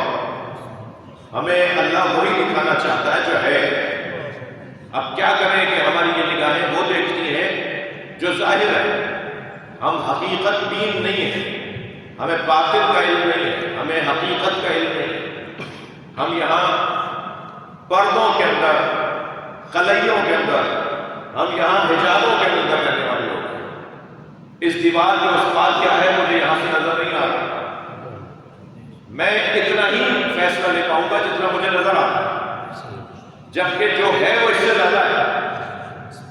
ہمیں اللہ وہی دکھانا چاہتا ہے جو ہے۔ اب کیا کریں کہ ہماری یہ نگاہیں وہ دیکھتی ہیں جو ظاہر ہے۔ ہم حقیقت بین نہیں ہیں، ہمیں باطن کا علم نہیں ہے، ہمیں حقیقت کا علم نہیں ہے۔ ہم یہاں پردوں کے اندر، قلیوں کے اندر، ہم یہاں حجابوں کے اندر رہنے والے لوگ ہیں۔ اس دیوار کے اس پار کیا ہے مجھے یہاں سے نظر نہیں آ رہا۔ میں اتنا ہی فیصلہ لے پاؤں گا جتنا مجھے نظر آ رہا ہے، جبکہ جو ہے وہ اس سے زیادہ ہے۔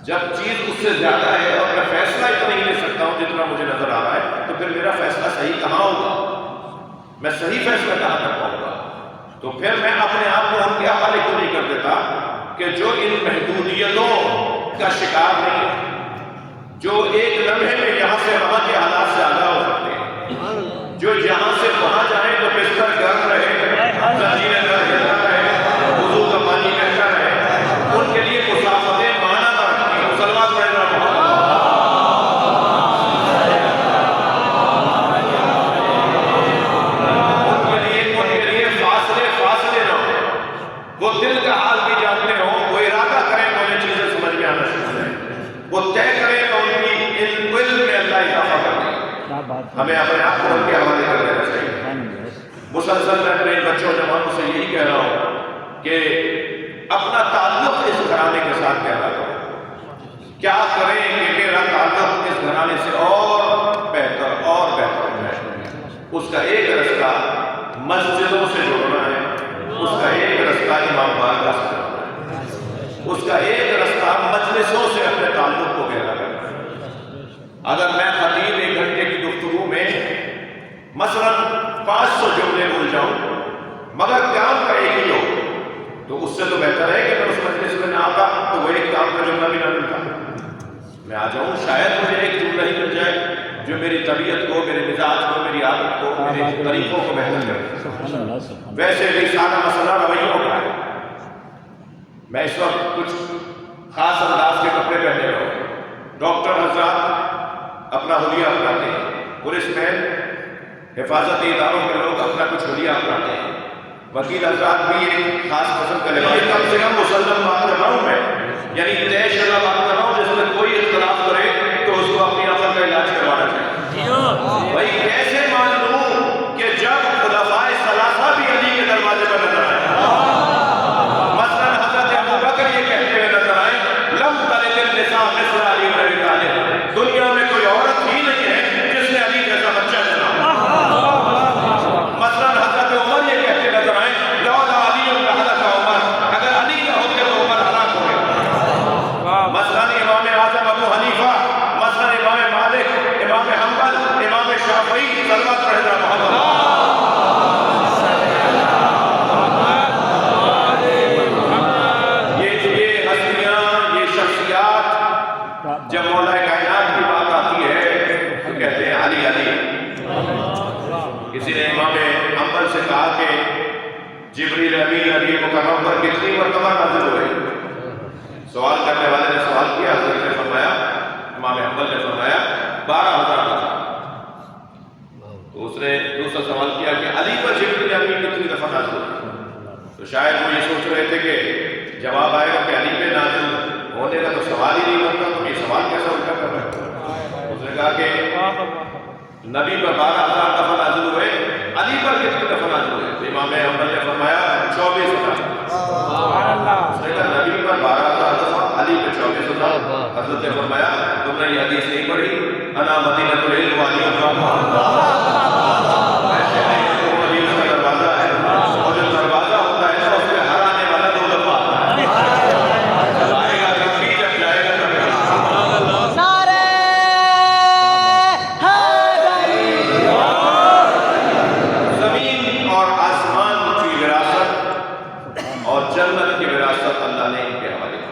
جب چیز اس سے زیادہ ہے اور میں فیصلہ اتنا ہی لے سکتا ہوں جتنا مجھے نظر آ رہا ہے، تو پھر میرا فیصلہ صحیح کہاں ہوگا؟ میں صحیح فیصلہ کہاں کر پاؤں گا؟ تو پھر میں اپنے آپ کو ان کے حوالے کیوں نہیں کر دیتا کہ جو ان محدودیتوں کا شکار نہیں ہے، جو ایک لمحے میں یہاں سے وہاں کے حالات سے آگاہ ہو سکتے ہیں، جو یہاں سے وہاں جائیں تو بستر گرم رہے، زنجیریں ہلتا رہے، وضو کا پانی بہتا رہے، ان کے لیے مسافتیں مانا نہ رکھتی ہیں۔ مسلمان پڑھنا محمد وہ دل کا حال بھی جانتے ہوں، وہ ارادہ کریں تو انہیں چیزیں سمجھ میں آنا شروع کریں، وہ طے کریں تو ان کی علم میں اللہ اضافہ کر دیں۔ ہمیں اپنے آپ کو ان کے حوالے کر دینا چاہیے۔ مسلسل میں اپنے بچوں جوانوں سے یہی کہہ رہا ہوں کہ اپنا تعلق اس گھرانے کے ساتھ گہرا کرو۔ کیا کریں کہ میرا تعلق اس گھرانے سے اور بہتر ہو جائے۔ اس کا ایک رستہ مسجدوں سے جوڑنا ہے، اس کا ایک رستہ امام بارگاہ سے جوڑنا ہے، اس کا ایک رستہ مجلسوں سے اپنے تعلق کو گہرا کرنا ہے۔ اگر میں خطیب 1 گھنٹے کی گفتگو میں مثلا 500 جملے بول جاؤں مگر کام کا ایک ہی ہو تو اس سے تو بہتر ہے کہ میں اس مجلس میں نہ آتا تو وہ ایک کام کا جملہ بھی نہ ملتا۔ میں آ جاؤں شاید مجھے ایک جملہ ہی مل جائے جو میری طبیعت کو، میرے مزاج کو، میری عادت کو، میرے طریقوں کو بہتر کرے۔ ویسے بھی سارا مسئلہ رویوں کا ہے۔ میں اس وقت کچھ خاص انداز کے کپڑے پہنے رہا ہوں۔ ڈاکٹر حضرات اپنا حلیہ اپناتے ہیں، پولیس مین، حفاظتی اداروں کے لوگ اپنا کچھ حلیہ اپناتے ہیں، وکیل حضرات بھی ایک خاص قسم کا لباس۔ کم سے کم مسلم بات کر رہا ہوں میں، یعنی طے شدہ بات کر رہا ہوں جس میں کوئی اختلاف کرے تو اس کو اپنی عقل کا علاج کروانا چاہیے۔ بھائی کیسے مان لوں کہ جب خلفائے ثلاثہ بھی علی کے دروازے پر نظر آئے، مثلا حضرت ابوبکر یہ کہتے ہوئے نظر آئے لم تلد النساء مثل علی بن ابی طالب، دنیا میں کوئی عورت ہی نہیں ہے جس نے علی جیسا بچہ جنا۔ مثلا حضرت عمر یہ کہتے نظر آئے لولا علی لہلک عمر، اگر علی نہ ہوتے تو عمر ہلاک ہو گئے۔ مثلا امام اعظم ابو حنیفہ، مثلا امام مالک، امام حنبل، امام شافعی، صلوات پڑھنا محمد۔ یہ ہستیاں، یہ شخصیات جب مولا کائنات کی بات آتی ہے تو کہتے ہیں علی علی۔ کسی نے امام حنبل سے کہا کہ جبریل امین علی مکرم پر کتنی مرتبہ نازل ہوئے؟ سوال کرنے والے نے سوال کیا، حضرت نے فرمایا، امام حنبل نے فرمایا 12,000 مرتبہ۔ تو اس نے دوسرا سوال کیا کہ علی پر جبریل امین کتنی دفعہ نازل ہوئے؟ تو شاید وہ یہ سوچ رہے تھے کہ جواب آئے گا کہ علی پہ نازل ہونے کا تو سوال ہی نہیں بنتا، تو یہ سوال کیسا الٹا کر رہا ہے؟ اس نے کہا کہ نبی پر 12,000 دفعہ نازل ہوئے، علی پر کتنے دفعہ نازل ہوئے؟ امام احمد نے فرمایا 24,000۔ اس نے کہا نبی پر 12,000 دفعہ، علی پہ 24,000۔ حضرت نے فرمایا تم نے یہ حدیث نہیں پڑھی، انا مدینۃ العلم والی ایسے نہیں، تو علی اس کا دروازہ ہے، اور جو دروازہ ہوتا ہے نا اس پہ ہر آنے والا 2 دفعہ آتا ہے، آئے گا تب بھی، جب جائے گا تب بھی۔ نعرہ حیدری! زمین اور آسمان کی وراثت اور جنت کی وراثت اللہ نے ان کے حوالے کی۔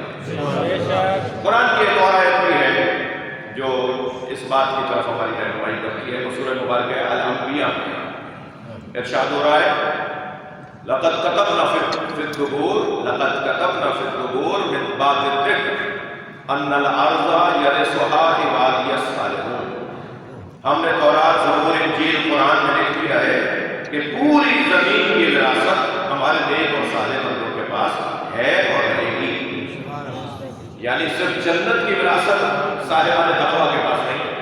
قرآن کی ایک اور آیت بھی ہے جو اس بات کی طرف ہماری رہنمائی کرتی ہے، وہ سورہ مبارکہ الانبیاء میں ارشاد ہو رہا ہے لقد كتبنا في الزبور من بعد الذکر ان الارض یرثها عبادی الصالحون۔ ہم نے تورات، زبور، انجیل، قرآن میں لکھ دیا ہے کہ پوری زمین کی وراثت ہمارے نیک اور صالح بندوں کے پاس ہے اور رہے گی۔ یعنی صرف جنت کی وراثت صالحان تقویٰ کے پاس نہیں ہے،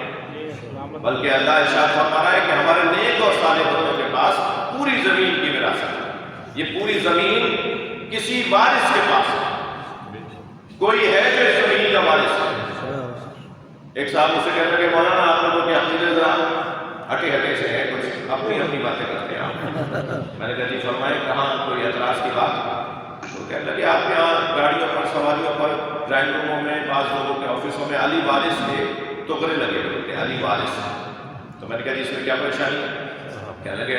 بلکہ اللہ ارشاد فرما رہا ہے کہ ہمارے نیک اور صالح بندوں کے پاس پوری زمین کی وراثت ہے۔ یہ پوری زمین کسی وارث کے پاس ہے، کوئی ہے جو اس زمین کا وارث ہے۔ ایک صاحب مجھ سے کہتے ہیں کہ مولانا آپ لوگوں کے عقیدے ذرا ہٹے ہٹے سے ہیں، کچھ اپنی باتیں کرتے ہیں آپ۔ میں نے کہا جی فرمائے کہاں کوئی اعتراض کی بات؟ تو کہنے لگے آپ کے یہاں گاڑیوں پر، سواریوں پر، ڈرائنگ روموں میں، بعض لوگوں کے آفسوں میں علی وارث کے ٹکڑے لگے ہوئے کہ علی وارث۔ تو میں نے کہا جی اس میں کیا پریشانی ہے؟ کہنے لگے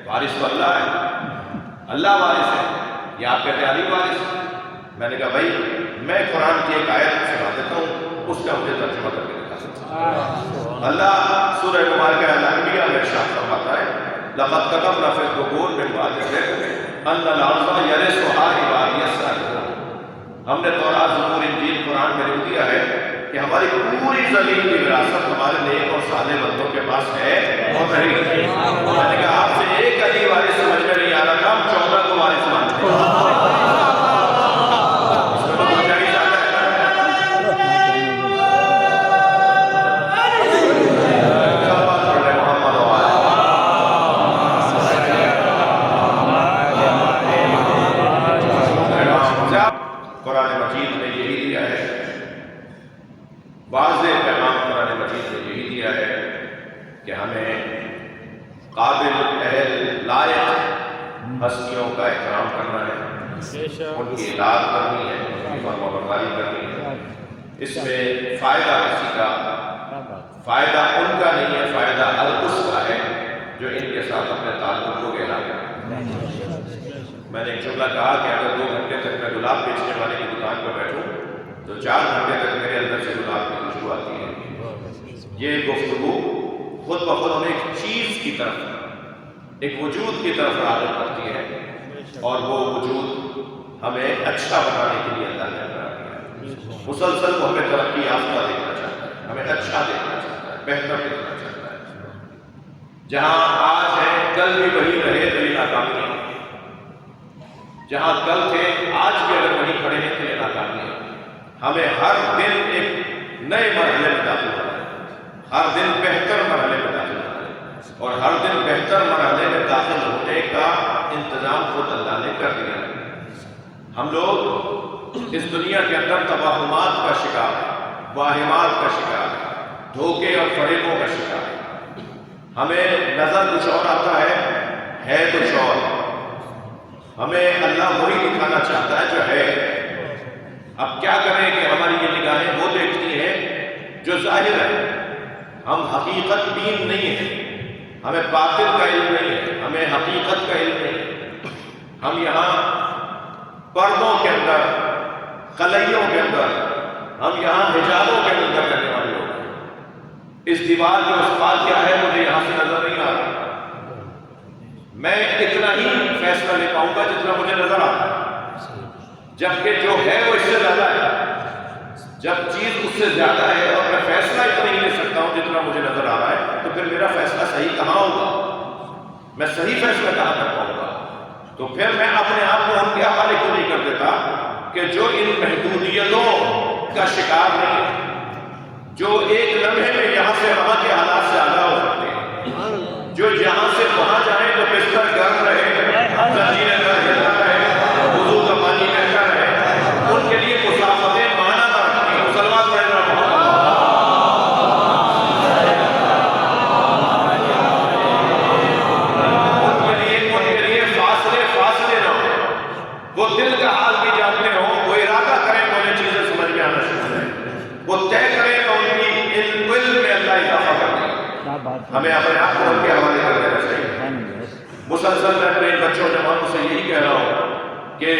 وارث تو اللہ ہے، اللہ وارث ہے، یہ آپ کہتے ہیں علی وارث۔ میں نے کہا بھائی میں قرآن کی ایک آیت سنا دیتا ہوں، اس کا مجھے ترجمہ کر کے دکھا سکتا ہوں۔ اللہ سورہ مبارکہ الانبیاء میں ارشاد فرماتا ہے لقد كتبنا في الزبور من بعد الذکر ان الارض یرثها عبادی الصالحون۔ ہم نے تورات، زبور، انجیل، قرآن میں لکھ دیا ہے کہ ہماری پوری زمین کی وراثت ہمارے نیک اور صالح بندوں کے پاس ہے اور رہے گی۔ میں نے کہا آپ سے ایک علی وارث سمجھ میں نہیں آ رہا تھا، ہم 14 کو وارث مانتے ہیں۔ اس میں تو کچھ نہیں چاہتا ہے۔ قرآن مجید نے یہی دیا ہے، واضح پیغام قرآن مجید نے یہی دیا ہے کہ ہمیں قابل، اہل، لائق ہستیوں کا احترام کرنا ہے، ان کی اطاعت کرنی ہے، ان کی فرمانبرداری کرنی ہے۔ اس میں فائدہ کسی کا، فائدہ ان کا نہیں ہے، فائدہ ہر اس کا ہے جو ان کے ساتھ اپنے تعلق کو گہرا کرے۔ میں نے ایک جملہ کہا کہ اگر 2 گھنٹے تک میں گلاب بیچنے والے کی دکان پر بیٹھوں تو 4 گھنٹے تک میرے اندر سے گلاب کی خوشبو آتی ہے۔ یہ گفتگو خود بخود ہمیں ایک چیز کی طرف، ایک وجود کی طرف راغب کرتی ہے، اور وہ وجود ہمیں اچھا بنانے کے لیے اللہ نے بنا دیا ہے۔ مسلسل وہ ہمیں ترقی یافتہ دیکھنا چاہتا ہے، ہمیں اچھا دیکھنا چاہتا ہے، بہتر دیکھنا چاہتا ہے۔ جہاں آج ہے کل بھی وہی رہے تو یہ ناکامی ہے، جہاں کل تھے آج بھی اگر وہیں کھڑے ہیں تو یہ ناکامی ہے۔ ہمیں ہر دن ایک نئے مرحلے میں داخل ہونا ہے، ہر دن بہتر مرحلے میں داخل ہونا ہے، اور ہر دن بہتر مرحلے میں داخل ہونے کا انتظام خود اللہ نے کر دیا ہے۔ ہم لوگ اس دنیا کے اندر توہمات کا شکار ہے، واہمات کا شکار ہے، دھوکے اور فریبوں کا شکار ہے۔ ہمیں نظر کچھ اور آتا ہے کچھ اور۔ ہمیں اللہ وہی دکھانا چاہتا ہے جو ہے۔ اب کیا کریں کہ ہماری یہ نگاہیں وہ دیکھتی ہیں جو ظاہر ہے، ہم حقیقت بین نہیں ہیں، ہمیں باطل کا علم نہیں ہے، ہمیں حقیقت کا علم نہیں ہے۔ ہم یہاں پردوں کے اندر، قلیوں کے اندر، ہم یہاں حجابوں کے اندر رہنے والے لوگ ہیں۔ اس دیوار کے اس پار کیا ہے مجھے یہاں سے نظر نہیں آ رہا۔ میں اتنا ہی فیصلہ لے پاؤں گا جتنا مجھے نظر آ رہا ہے، جبکہ جو ہے وہ اس سے زیادہ ہے۔ جب چیز اس سے زیادہ ہے اور میں فیصلہ اتنا ہی لے سکتا ہوں جتنا مجھے نظر آ رہا ہے، تو پھر میرا فیصلہ صحیح کہاں ہوگا؟ میں صحیح فیصلہ کہاں کر پاؤں گا؟ تو پھر میں اپنے آپ کو ان کے حوالے کیوں نہیں کر دیتا کہ جو ان محدودیتوں کا شکار نہیں ہے، جو ایک لمحے میں یہاں سے وہاں کے حالات سے آگاہ ہو سکتے ہیں، جو یہاں سے وہاں جائیں تو بستر گرم رہے، زنجیریں ہلتا رہے، وضو کا پانی بہتا رہے، ان کے لیے مسافتیں معنی نہ رکھتی ہیں۔ مسلمان پڑھنا بہت وہ دل کا حال بھی جانتے ہوں، وہ ارادہ کریں تو انہیں چیزیں سمجھ میں آنا شروع کریں، وہ طے کریں تو ان کی علم میں اللہ اضافہ کر دیں۔ ہمیں اپنے آپ کو ان کے حوالے کر دینا چاہیے۔ مسلسل میں اپنے بچوں جوانوں سے یہی کہہ رہا ہوں کہ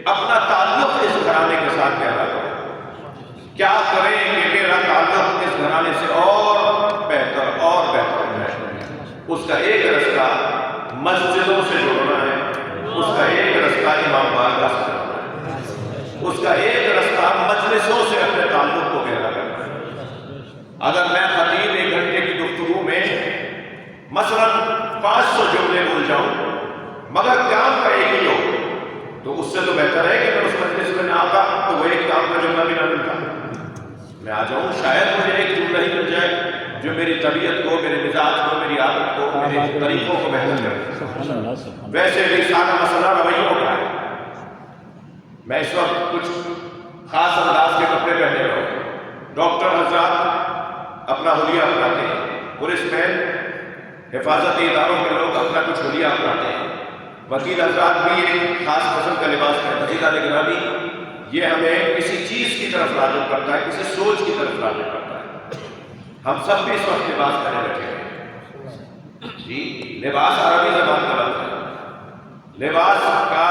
اپنا تعلق اس گھرانے کے ساتھ پیدا کرو، کیا کریں کہ میرا تعلق اس گھرانے سے اور بہتر ہو جائے۔ اس کا ایک رستہ مسجدوں سے جوڑنا ہے، اس کا ایک رستہ امام بارگاہ سے جوڑنا ہے، اس کا ایک رستہ مجلسوں سے اپنے تعلق کو گہرا کرنا ہے۔ اگر میں خطیب 1 گھنٹے کی گفتگو میں مثلا 500 جملے بول جاؤں مگر کام کا ایک ہی ہو تو اس سے تو بہتر ہے کہ میں اس مجلس میں نہ آتا تو وہ ایک کام کا جملہ بھی نہ ملتا، میں آ جاؤں شاید مجھے ایک جملہ ہی مل جائے جو میری طبیعت کو، میرے مزاج کو، میری عادت کو، میرے طریقوں کو بہتر کرے۔ ویسے بھی سارا مسئلہ رویوں کا ہے۔ میں اس وقت کچھ خاص انداز کے کپڑے پہنے ہوئے ہوں، ڈاکٹر حضرات اپنا حلیہ اپناتے ہیں، پولیس مین حفاظتی اداروں کے لوگ اپنا کچھ حلیہ اپناتے ہیں، وکیل حضرات بھی ایک خاص قسم کا لباس پہنتے ہیں۔ عزیزان گرامی، یہ ہمیں کسی چیز کی طرف راغب کرتا ہے، کسی سوچ کی طرف راغب کرتا ہے۔ ہم سب بھی اس وقت لباس پہنے بیٹھے ہیں جی، لباس عربی زبان کا لفظ ہے، لباس کا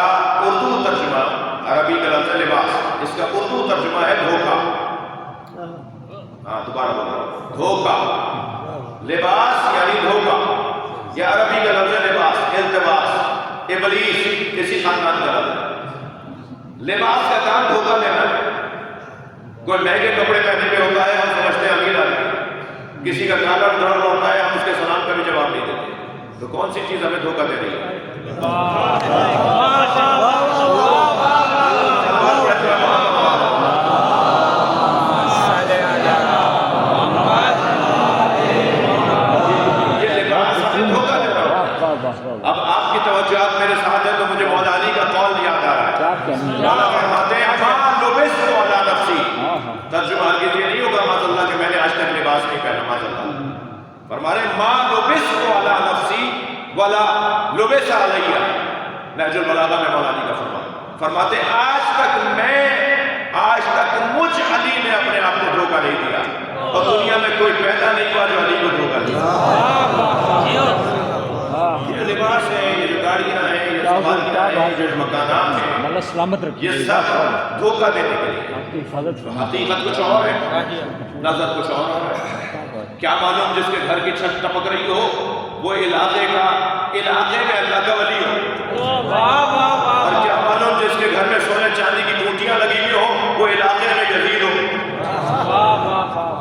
اردو ترجمہ، عربی کا لفظ ہے لباس، اس کا اردو ترجمہ ہے دھوکہ۔ ہاں دوبارہ بول رہا ہوں، دھوکہ، لباس یعنی دھوکہ، یہ عربی کا لفظ ہے لباس، التباس، ابلیس کسی خاندان کا لفظ ہے۔ لباس کا کام دھوکہ دینا ہے۔ کوئی مہنگے کپڑے پہنے پہ ہوتا ہے، ہم سمجھتے ہیں امیر آدمی، کسی کا کالر دھڑ ہوتا ہے، ہم اس کے سلام کا بھی جواب نہیں دیتے، تو کون سی چیز ہمیں دھوکہ دے رہی ہے؟ اب آپ کی توجہات میرے ساتھ ہے تو مجھے مولا علی کا قول یاد آ رہا ہے۔ مولا فرماتے ہیں مَا لُبِسْتُ عَلَىٰ نَفْسِي، ترجمہ آگے یہ نہیں ہوگا معاذ اللہ کہ میں نے آج تک لباس نہیں پہنا، معاذ اللہ فرما رہے ہیں مَا لُبِسْتُ عَلَىٰ نَفْسِي وَلَا لُبِسَ عَلَيَّ۔ نہج البلاغہ میں مولا علی کا فرماتے ہیں آج تک مجھ علی نے اپنے آپ کو دھوکہ نہیں دیا، اور دنیا میں کوئی پیدا نہیں ہوا جو علی کو دھوکہ دیا۔ یہ لباس ہے، یہ جو گاڑیاں ہیں، یہ سواریاں ہیں، یہ جو مکانات ہیں، یہ سب دھوکہ دینے کے لیے۔ حقیقت کچھ اور ہے، نظر کچھ اور ہے۔ کیا معلوم جس کے گھر کی چھت ٹپک رہی ہو وہ علاقے میں اللہ کا ولی ہو، اور کیا معلوم جس کے گھر میں سونے چاندی کی ٹوٹیاں لگی ہوئی ہو وہ علاقے میں یزید ہو۔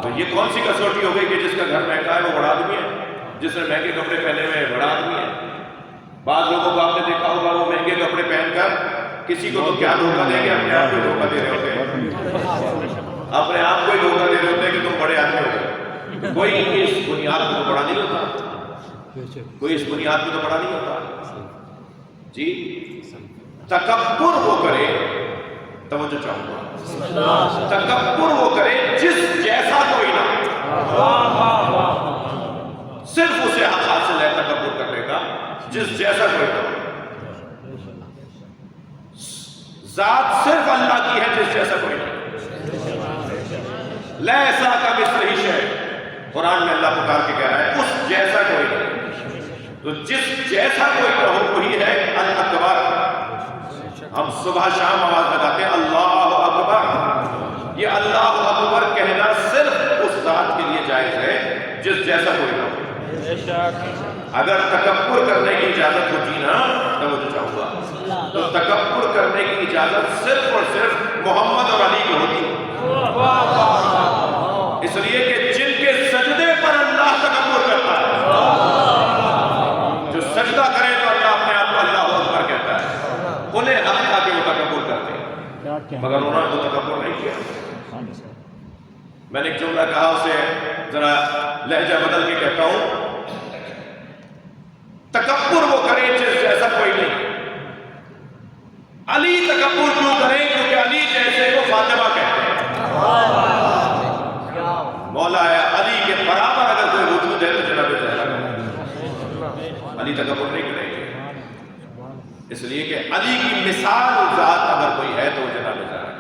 تو یہ کون سی کسوٹی ہو گئی کہ جس کا گھر مہنگا ہے وہ بڑا آدمی ہے، جس نے مہنگے کپڑے پہنے ہوئے بڑا آدمی ہے؟ بعض لوگوں کو آپ نے دیکھا ہوگا وہ مہنگے کپڑے پہن کر کسی کو تو کیا دھوکہ دیں گے، اپنے آپ کو دھوکہ دے رہے ہوتے ہیں، اپنے آپ کو ہی دھوکہ دے رہے ہوتے ہیں کہ تم بڑے آدمی ہو گئے۔ کوئی اس بنیاد کو تو بڑا نہیں ہوتا، کوئی اس بنیاد کو تو بڑا نہیں ہوتا جی۔ تکبر وہ کرے، توجہ چاہوں گا، تکبر وہ کرے جس جیسا کوئی نہ، صرف اسے حق حاصل ہے تکبر کرنے کا جس جیسا کوئی نہ۔ ذات صرف اللہ کی ہے جس جیسا کوئی نہیں۔ لیسا کمثلہ شیء، قرآن میں اللہ پکار کے کہہ رہا ہے اس جیسا کوئی نہیں۔ تو جس جیسا کوئی نہ ہو وہی ہے الاکبر۔ ہم صبح شام آواز لگاتے ہیں اللہ اکبر، یہ اللہ اکبر کہنا صرف اس ذات کے لیے جائز ہے جس جیسا کوئی نہ ہو۔ اگر تکبر کرنے کی اجازت ہوتی نا تو مجھے چاہوں گا تو تکبر کرنے کی اجازت صرف اور صرف محمد اور علی کو ہوتی، اس لیے کہ جن کے سجدے پر اللہ تکبر کرتا ہے، جو سجدہ کرے تو اللہ اپنے آپ کو اللہ اکبر کہتا ہے۔ مگر انہوں نے تو تکبر نہیں کیا. میں نے ایک جملہ کہا، اسے ذرا لہجہ بدل کے کہتا ہوں، تکبر وہ کرے جس جیسا کوئی نہیں. علی تکبر کیوں کریں؟ کیونکہ علی جیسے کو فاطمہ کہتے ہیں. مولا ہے علی کے برابر اگر کوئی وجود ہے تو جناب زہرا. علی تکبر نہیں کریں گے، اس لیے کہ علی کی مثال ذات اگر کوئی ہے تو وہ جناب زہرا.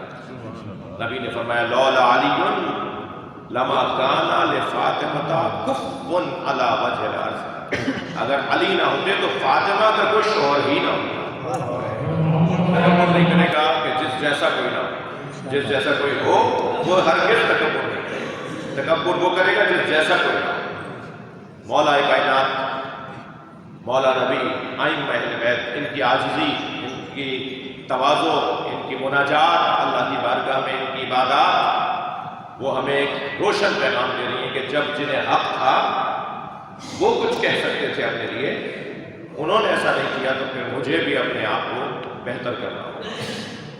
نبی نے فرمایا لولا علی لما کانا لفاطمہ کفن علی وجہ الارض. اگر علی نہ ہوتے تو فاطمہ کا کوئی شوہر ہی نہ ہوتا. تکبر نہیں کرے گا کہ جس جیسا کوئی نہ ہو، جس جیسا کوئی ہو وہ ہرگز تکبر نہیں کرے گا. تکبر وہ کرے گا جس جیسا کوئی نہ ہو. مولا کائنات، مولا نبی، ائمہ اہل بیت، ان کی عاجزی، ان کی تواضع، ان کی مناجات اللہ کی بارگاہ میں، ان کی عبادات، وہ ہمیں ایک روشن پیغام دے رہی ہیں کہ جب جنہیں حق تھا وہ کچھ کہہ سکتے تھے اپنے لیے، انہوں نے ایسا نہیں کیا، تو پھر مجھے بھی اپنے آپ کو بہتر کرنا ہوگا.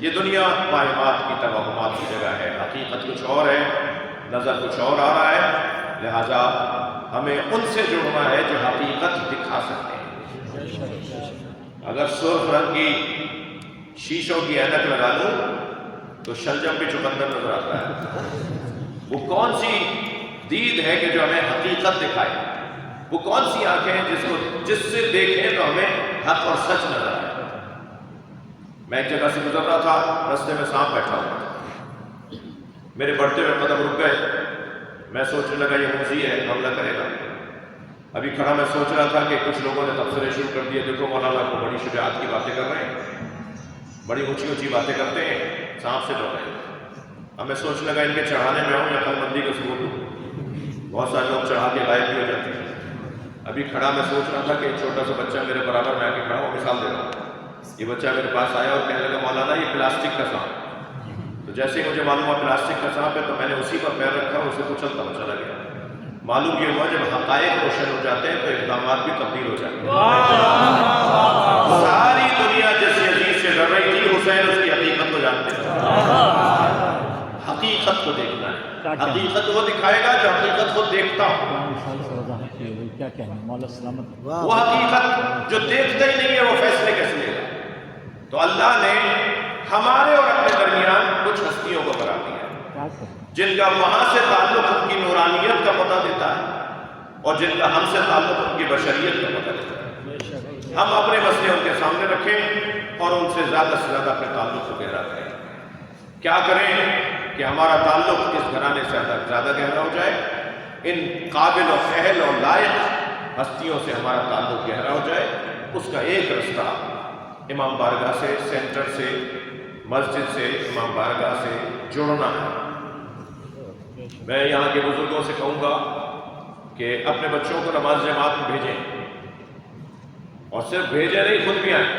یہ دنیا واہمات کی توہمات کی جگہ ہے، حقیقت کچھ اور ہے، نظر کچھ اور آ رہا ہے. لہٰذا ہمیں ان سے جڑنا ہے جو حقیقت دکھا سکتے ہیں. اگر سرخ رنگ کی شیشوں کی اینک لگا لوں تو شلجم بھی چقندر نظر آتا ہے. وہ کون سی دید ہے کہ جو ہمیں حقیقت دکھائے؟ وہ کون سی آنکھیں ہیں جس سے دیکھیں تو ہمیں حق اور سچ نظر آئے؟ میں ایک جگہ سے گزر رہا تھا، رستے میں سانپ بیٹھا ہوا تھا. میرے بڑھتے ہوئے قدم رک گئے. میں سوچنے لگا یہ موذی ہے، حملہ کرے گا. ابھی کھڑا میں سوچ رہا تھا کہ کچھ لوگوں نے تبصرے شروع کر دیے، دیکھو مولانا کو بڑی شجاعت کی باتیں کر رہے ہیں، بڑی اونچی اونچی باتیں کرتے ہیں، سانپ سے ڈر رہے ہیں. اب میں سوچ لگا ان کے چڑھانے میں آؤں یا عقل مندی کا ثبوت دوں. بہت سارے لوگ چڑھا کے غائب بھی ہو جاتے ہیں. ابھی کھڑا میں سوچ رہا تھا کہ ایک چھوٹا سا بچہ میرے برابر میں آ کے کھڑا ہوں، مثال دے رہا ہوں. یہ بچہ میرے پاس آیا اور کہنے لگا مولانا یہ پلاسٹک کا سانپ. تو جیسے ہی مجھے معلوم ہوا پلاسٹک کا سانپ ہے تو میں نے اسی پر پیر رکھا اور اسے کچلتا ہوا چلا گیا. معلوم یہ ہوا جب حقائق روشن ہو جاتے ہیں تو اقدامات بھی تبدیل ہو جاتے ہیں. ساری دنیا جس یزید سے ڈر رہی تھی، حسین اس کی حقیقت کو جانتے ہیں. حقیقت کو دیکھنا ہے. حقیقت وہ دکھائے گا جو حقیقت کو دیکھتا ہو. وہ حقیقت جو دیکھتا ہی نہیں ہے وہ فیصلے کیسے لے گا؟ تو اللہ نے ہمارے اور اپنے درمیان کچھ ہستیوں کو قرار دیا جن کا وہاں سے تعلق ان کی نورانیت کا پتہ دیتا ہے اور جن کا ہم سے تعلق ان کی بشریت کا پتہ دیتا ہے. ہم اپنے مسئلے ان کے سامنے رکھیں اور ان سے زیادہ اپنے تعلق کو گہرا کریں. کیا کریں کہ ہمارا تعلق اس گھرانے سے زیادہ گہرا ہو جائے، ان قابل و فہل اور لائق ہستیوں سے ہمارا تعلق گہرا ہو جائے. اس کا ایک رستہ امام بارگاہ سے، سینٹر سے، مسجد سے، امام بارگاہ سے جڑنا ہے. میں یہاں کے بزرگوں سے کہوں گا کہ اپنے بچوں کو نماز جماعت میں بھیجیں، اور صرف بھیجیں نہیں، خود بھی آئیں.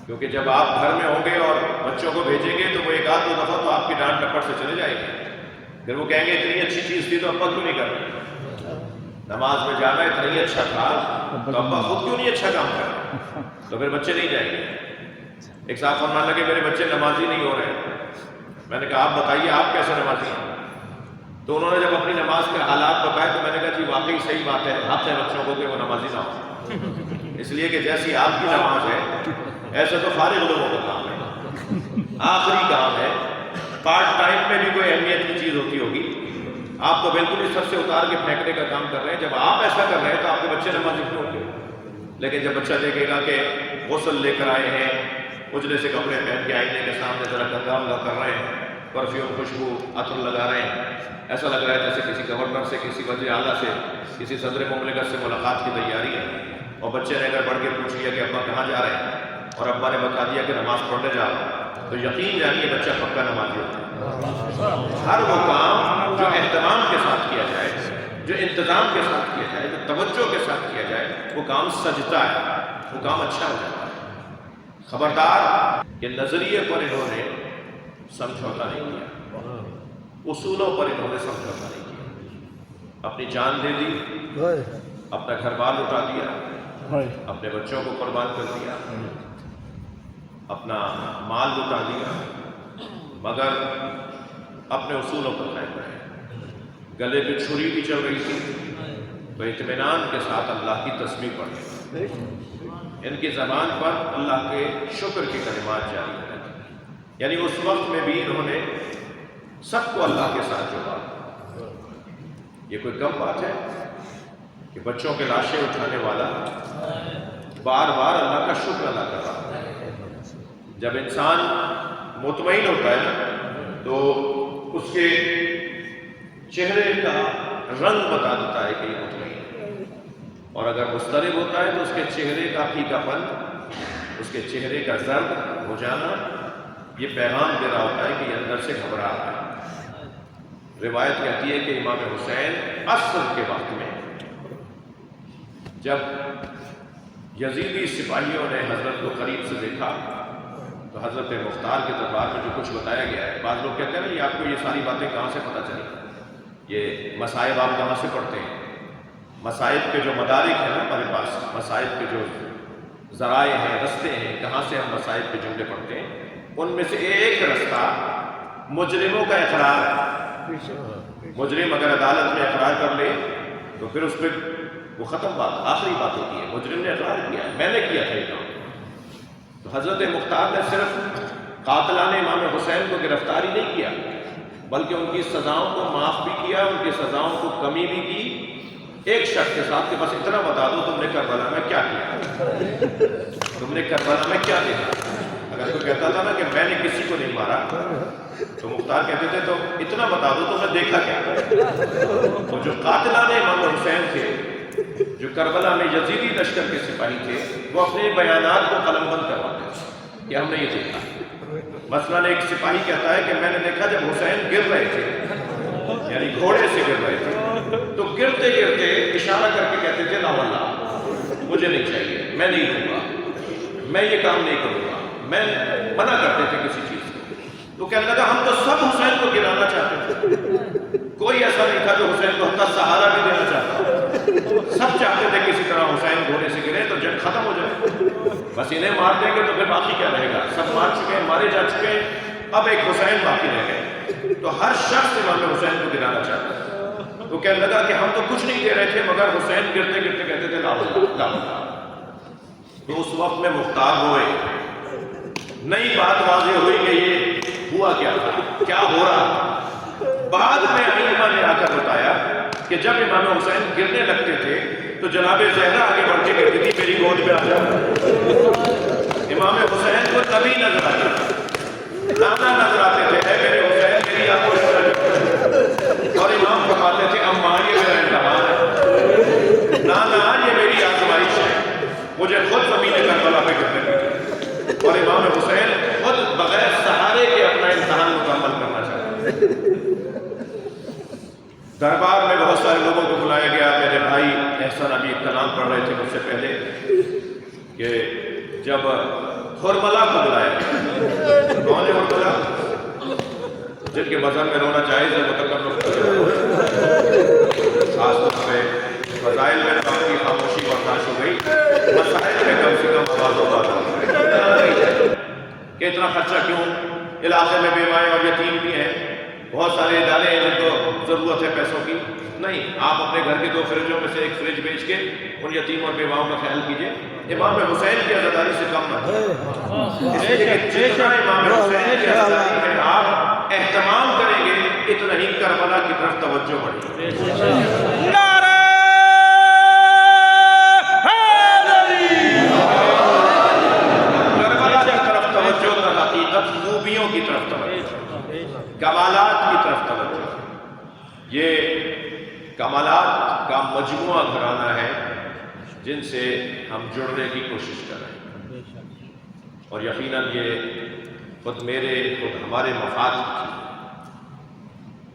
کیونکہ جب آپ گھر میں ہوں گے اور بچوں کو بھیجیں گے تو وہ ایک آدھ دو دفعہ تو آپ کی ڈانٹ ٹپڑ سے چلے جائے گی. پھر وہ کہیں گے اتنی اچھی چیز تھی تو ابا کیوں نہیں کر رہے؟ نماز میں جانا اتنا ہی اچھا تھا تو ابا خود کیوں نہیں اچھا کام کر رہے؟ تو پھر بچے نہیں جائیں گے. ایک صاحب فرمانے لگے میرے بچے نمازی نہیں ہو رہے. میں نے کہا آپ بتائیے آپ کیسے نمازی ہیں؟ تو انہوں نے جب اپنی نماز کے حالات بتائے تو میں نے کہا جی واقعی صحیح بات ہے، حق ہے بچوں کو کہ وہ نمازی نہ ہو. اس لیے کہ جیسی آپ کی نماز ہے ایسے تو فارغ لوگوں کا کام ہے، آخری کام ہے. پارٹ ٹائم میں بھی کوئی اہمیت کی چیز ہوتی ہوگی. آپ تو بالکل اس سب سے اتار کے پھینکنے کا کام کر رہے ہیں. جب آپ ایسا کر رہے ہیں تو آپ کے بچے نمازی کیوں ہوں گے؟ لیکن جب بچہ دیکھے گا کہ غسل لے کر آئے ہیں، اجلے سے کپڑے پہن کے آئینے کے سامنے ذرا گنگام کر رہے ہیں، پرفیوم خوشبو عطر لگا رہے ہیں، ایسا لگ رہا ہے جیسے کسی گورنر سے، کسی وزیر اعلیٰ سے، کسی صدر مملکت سے ملاقات کی تیاری ہے. اور بچے نے اگر بڑھ کے پوچھ لیا کہ ابا کہاں جا رہے ہیں اور ابا نے بتا دیا کہ نماز پڑھنے جا رہا ہے، تو یقین جانیے بچہ پکا نمازی ہوتا ہے. ہر وہ کام جو اہتمام کے ساتھ کیا جائے، جو انتظام کے ساتھ کیا جائے، جو توجہ کے ساتھ کیا جائے، وہ کام سجتا ہے، وہ کام اچھا ہو جاتا ہے. خبردار کہ نظریے پر انہوں نے سمجھوتا نہیں کیا، اصولوں پر انہوں نے سمجھوتا نہیں کیا. اپنی جان دے دی، اپنا گھر بار لٹا دیا، اپنے بچوں کو قربان کر دیا، اپنا مال لٹا دیا، مگر اپنے اصولوں پر قائم رہے. گلے پہ چھری بھی چل رہی تھی تو اطمینان کے ساتھ اللہ کی تسبیح پڑھے. ان کی زبان پر اللہ کے شکر کی کلمات جاری رہے. یعنی اس وقت میں بھی انہوں نے سب کو اللہ کے ساتھ جوڑا. یہ کوئی کم بات ہے کہ بچوں کے لاشیں اٹھانے والا بار بار اللہ کا شکر ادا کر رہا ہے. جب انسان مطمئن ہوتا ہے نا تو اس کے چہرے کا رنگ بتا دیتا ہے کہ یہ مطمئن ہے. اور اگر مضطرب ہوتا ہے تو اس کے چہرے کا پھیکا پن، اس کے چہرے کا زرد ہو جانا یہ پیغام دے رہا ہوتا ہے کہ یہ اندر سے گھبرا رہا ہے. روایت کہتی ہے کہ امام حسین عصر کے وقت میں جب یزیدی سپاہیوں نے حضرت کو قریب سے دیکھا تو حضرت مختار کے دربار میں جو کچھ بتایا گیا ہے، بعض لوگ کہتے ہیں یہ آپ کو یہ ساری باتیں کہاں سے پتہ چلی، یہ مصائب آپ کہاں سے پڑھتے ہیں؟ مصائب کے جو مدارک ہیں نا ہمارے پاس، مصائب کے جو ذرائع ہیں، رستے ہیں، کہاں سے ہم مصائب کے جملے پڑھتے ہیں، ان میں سے ایک رستہ مجرموں کا اقرار ہے. مجرم اگر عدالت میں اقرار کر لے تو پھر اس پہ وہ ختم بات، آخری بات ہوتی ہے. مجرم نے اقرار کیا ہے میں نے کیا تھا یہ کام. تو حضرت مختار نے صرف قاتلان امام حسین کو گرفتار ہی نہیں کیا بلکہ ان کی سزاؤں کو معاف بھی کیا، ان کی سزاؤں کو کمی بھی کی. ایک شخص کے ساتھ کہ بس اتنا بتا دو تم نے کربلا میں کیا کیا، تم نے کربلا میں کیا دیکھا. اگر کوئی کہتا تھا نا کہ میں نے کسی کو نہیں مارا تو مختار کہتے تھے تو اتنا بتا دو تم نے دیکھا کیا. تو جو قاتلان امام حسین تھے، جو کربلا میں یزیدی لشکر کے سپاہی تھے، وہ اپنے بیانات کو قلم بند کرواتے تھے کہ ہم نے یہ دیکھا. مثلاً ایک سپاہی کہتا ہے کہ میں نے دیکھا جب حسین گر رہے تھے، یعنی گھوڑے سے گر رہے تھے، تو گرتے گرتے اشارہ کر کے کہتے تھے لا واللہ مجھے نہیں چاہیے، میں نہیں دوں گا، میں یہ کام نہیں کروں گا، میں منع کرتے تھے کسی چیز کو. تو کہنے لگا ہم تو سب حسین کو گرانا چاہتے تھے، کوئی ایسا نہیں تھا جو حسین کو حتی سہارا بھی دینا چاہتا. سب چاہتے تھے کسی طرح حسین گھوڑے سے گرے تو جنگ ختم ہو جائے، بس انہیں مار دیں گے تو پھر باقی کیا رہے گا. سب مار چکے ہیں، مارے جا چکے ہیں، اب ایک حسین باقی رہ گئے. تو ہر شخص امام حسین کو گرانا چاہتا. تو کہنے لگا کہ ہم تو کچھ نہیں دے رہے تھے مگر حسین گرتے گرتے کہتے تھے لا واللہ لا واللہ. تو اس وقت میں مختار ہوئے، نئی بات واضح ہوئی کہ یہ ہوا کیا تھا، کیا ہو رہا تھا. بعد میں ائمہ نے آ کر بتایا کہ جب امام حسین گرنے لگتے تھے تو جناب زہرا آگے بڑھ کے کہتی تھی میری گود میں آ جاؤ. امام حسین کو نبی نظر آتے تھے، نانا نظر آتے تھے، اے میرے حسین میری آگوش کر. اور امام فرماتے تھے اماں یہ میرا امتحان ہے، نانا یہ میری آزمائش ہے، مجھے خود زمین کربلا پہ گرنے دیجیے. اور امام حسین خود بغیر سہارے کے اپنا امتحان مکمل کرنا چاہتے. دربار میں بہت سارے لوگوں کو بلایا گیا. میرے بھائی احسان ابھی کلام پڑھ رہے تھے مجھ سے پہلے کہ جب حرملہ کو بلایا گیا. کون ہے حرملہ؟ جن کے مذہب میں رونا جائز ہے متکلم خاص طور پہ فضائل میں وقت کی خاموشی برداشت ہو گئی، مسائل میں کم سے کم آواز ہوگا کہ اتنا خرچہ کیوں. علاقے میں بیوائیں اور یتیم بھی ہیں، بہت سارے ادارے ہیں جن کو ضرورت ہے پیسوں کی. نہیں، آپ اپنے گھر کی 2 فریجوں میں سے ایک فریج بیچ کے ان یتیم اور بیواؤں کا خیال کیجئے. امام حسین کی عزاداری سے کم نہ. امام حسین کی عزاداری ہے، آپ اہتمام کریں گے اتنا ہی کربلا کی طرف توجہ بڑھے. نعرہ حیدری. کربلا کی طرف توجہ کا حقیقت خوبیوں کی طرف توجہ، کمالات کی طرف توجہ. یہ کمالات کا مجموعہ گھرانہ ہے جن سے ہم جڑنے کی کوشش کر رہے ہیں. اور یقیناً یہ خود میرے خود ہمارے مفاد کی چیز.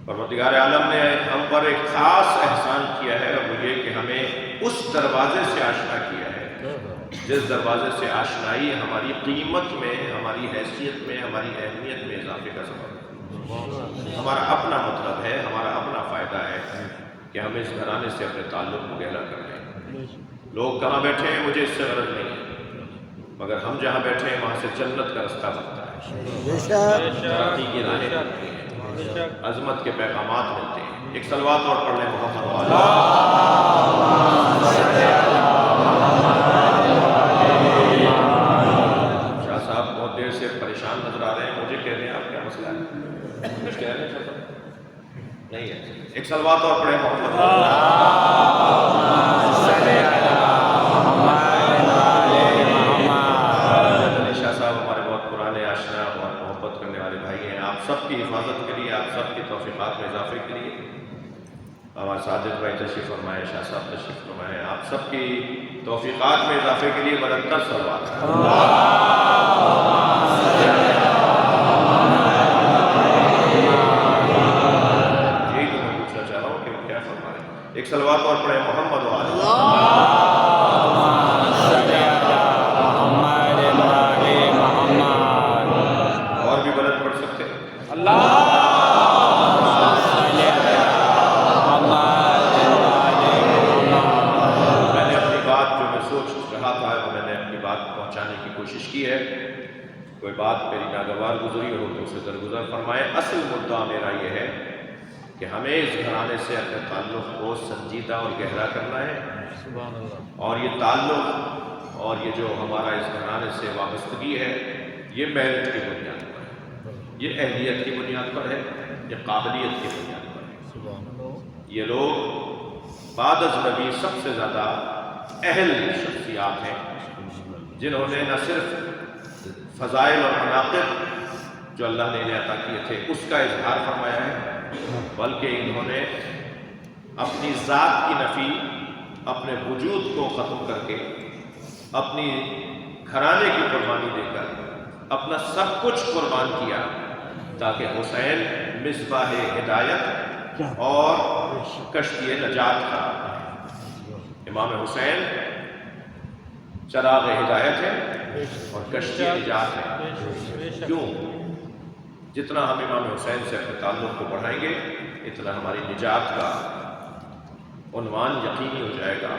پروردگار عالم نے ہم پر ایک خاص احسان کیا ہے، اور وہ یہ کہ ہمیں اس دروازے سے آشنا کیا ہے جس دروازے سے آشنائی ہماری قیمت میں، ہماری حیثیت میں، ہماری اہمیت میں اضافے کا سبب ہے. ہمارا اپنا مطلب ہے، ہمارا اپنا فائدہ ہے کہ ہم اس گھرانے سے اپنے تعلق کو گہرا کر لیں. لوگ کہاں بیٹھے ہیں مجھے اس سے غرض نہیں ہے، مگر ہم جہاں بیٹھے ہیں وہاں سے جنت کا رستہ بنتا ہے. ترقی کی راہیں ملتی ہیں، عظمت کے پیغامات ملتے ہیں. ایک صلوات اور پڑھ لیں محمد والا. شاہ صاحب بہت دیر سے پریشان نظر آ رہے ہیں، مجھے کہہ رہے ہیں آپ کیا مسئلہ ہے؟ کچھ کہہ رہے ہیں شاہ صاحب؟ نہیں ہے. ایک صلوات اور پڑھیں محمد والا. شاہ صاحب ہمارے بہت پرانے آشنا اور محبت کرنے والے بھائی ہیں. آپ سب کی حفاظت کے لیے، آپ سب کی توفیقات میں اضافے کے لیے ہمارے ساجد بھائی تشریف فرمائے، شاہ صاحب تشریف فرمائے. آپ سب کی توفیقات میں اضافے کے لیے مرتب صلوات. یہی تو میں پوچھنا چاہ رہا ہوں کہ وہ کیا فرما رہے ہیں. ایک صلوات اور پڑھیں محمد والا. اور بھی بلند پڑھ سکتے ہیں. میں نے اپنی بات جو میں سوچ رہا تھا وہ میں نے اپنی بات پہنچانے کی کوشش کی ہے. کوئی بات میری ناگوار گزری ہو تو اسے درگزر فرمائے. اصل مدعا میرا یہ ہے کہ ہمیں اس گھرانے سے اپنے تعلق کو سنجیدہ اور گہرا کرنا ہے. اور یہ تعلق اور یہ جو ہمارا اس گھرانے سے وابستگی ہے یہ میرٹ کی بنیاد پر ہے، یہ اہلیت کی بنیاد پر ہے، یہ قابلیت کی بنیاد پر ہے. یہ لوگ بعد از نبی سب سے زیادہ اہل شخصیات ہیں جنہوں نے نہ صرف فضائل اور مناقب جو اللہ نے انہیں عطا کیے تھے اس کا اظہار فرمایا ہے، بلکہ انہوں نے اپنی ذات کی نفی، اپنے وجود کو ختم کر کے، اپنی گھرانے کی قربانی دے کر اپنا سب کچھ قربان کیا تاکہ حسین مصباح ہدایت اور کشتی نجات کا. امام حسین چراغ ہدایت ہے اور کشتی نجات ہے. کیوں؟ جتنا ہم امام حسین سے اپنے تعلق کو بڑھائیں گے اتنا ہماری نجات کا عنوان یقینی ہو جائے گا،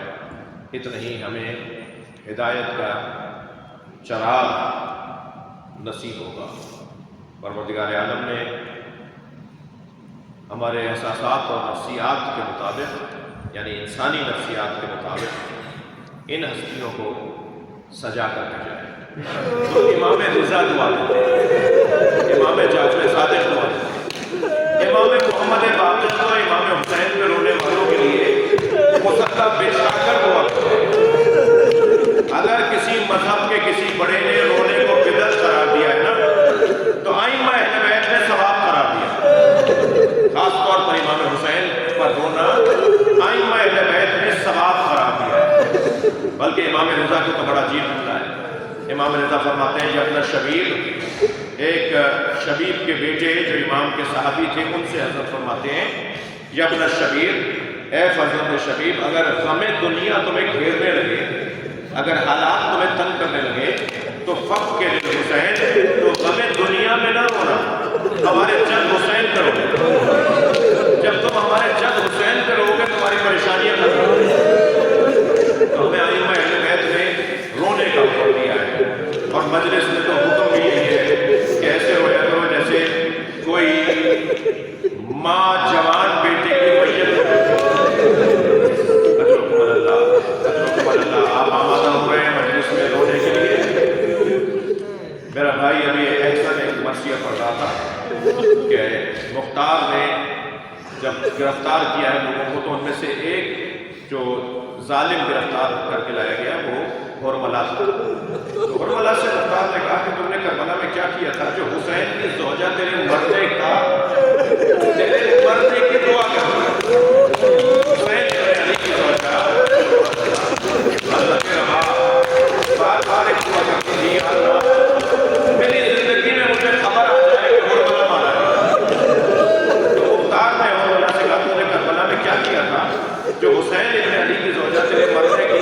اتنا ہی ہمیں ہدایت کا چراغ نصیب ہوگا. پروردگار عالم نے ہمارے احساسات اور نفسیات کے مطابق، یعنی انسانی نفسیات کے مطابق ان ہستیوں کو سجا کر بھیجا ہے. تو امام رضا دعا دیتے ہیں، امام جعفر صادق دعا دیتے ہیں، امام محمد باقر کو امام حسین پہ رونے والوں کے لیے مصطفیٰ بچھا کر دعا کرتے ہیں. اگر کسی مذہب کے کسی بڑے نے رونے کو بدعت قرار دیا ہے نا تو ائمہ اہل بیت نے ثواب قرار دیا. خاص طور پر امام حسین پر رونا ائمہ اہل بیت نے ثواب قرار دیا. بلکہ امام رضا کو تو بڑا عجیب لگتا ہے. امام رضا فرماتے ہیں کہ اپنا شبیب، ایک شبیب کے بیٹے جو امام کے صحابی تھے، ان سے حضرت فرماتے ہیں یا اپنا شبیب، اے فرزند شبیب، اگر غم دنیا تمہیں گھیرنے لگے، اگر حالات تمہیں تنگ کرنے لگے تو فق کے لیے حسین، تو غم دنیا میں نہ رونا، ہمارے جد حسین پہ رو. جب تم ہمارے جد حسین پہ رو گے تمہاری پریشانیاں نہ ہوں. تو ہمیں ائمہ اہل بیت نے رونے کا حکم دیا ہے، اور مجلس میں تو حکم بھی یہی ہے کہ ایسے رویا کرو جیسے کوئی ماں جوان بیٹے کی میت. اللہ آپ آمادہ ہو رہے ہیں مجلس میں رونے کے لیے. میرا بھائی ابھی احسن ایک مرثیہ پڑھ رہا تھا کہ مختار نے جب گرفتار کیا ہے لوگوں کو تو ان میں سے ایک جو ظالم گرفتار کر کے لایا گیا وہ ہرملا تھا. تو ہرملا سے مختار نے کہا کہ تم نے کربلا میں کیا کیا تھا؟ جو حسین کی زوجہ تیرے مرنے کی دعا کرتا. حسین علی کی زوجہ حضرت روا بار بار ایک دعا کرتی تھی، اللہ میری زندگی میں مجھے خبر آ جائے کہ ہرملا مارا گیا. تو مختار نے ہرملا سے کہا تم نے کربلا میں کیا کیا تھا جو حسین ابن علی کی زوجہ تیرے مرنے کی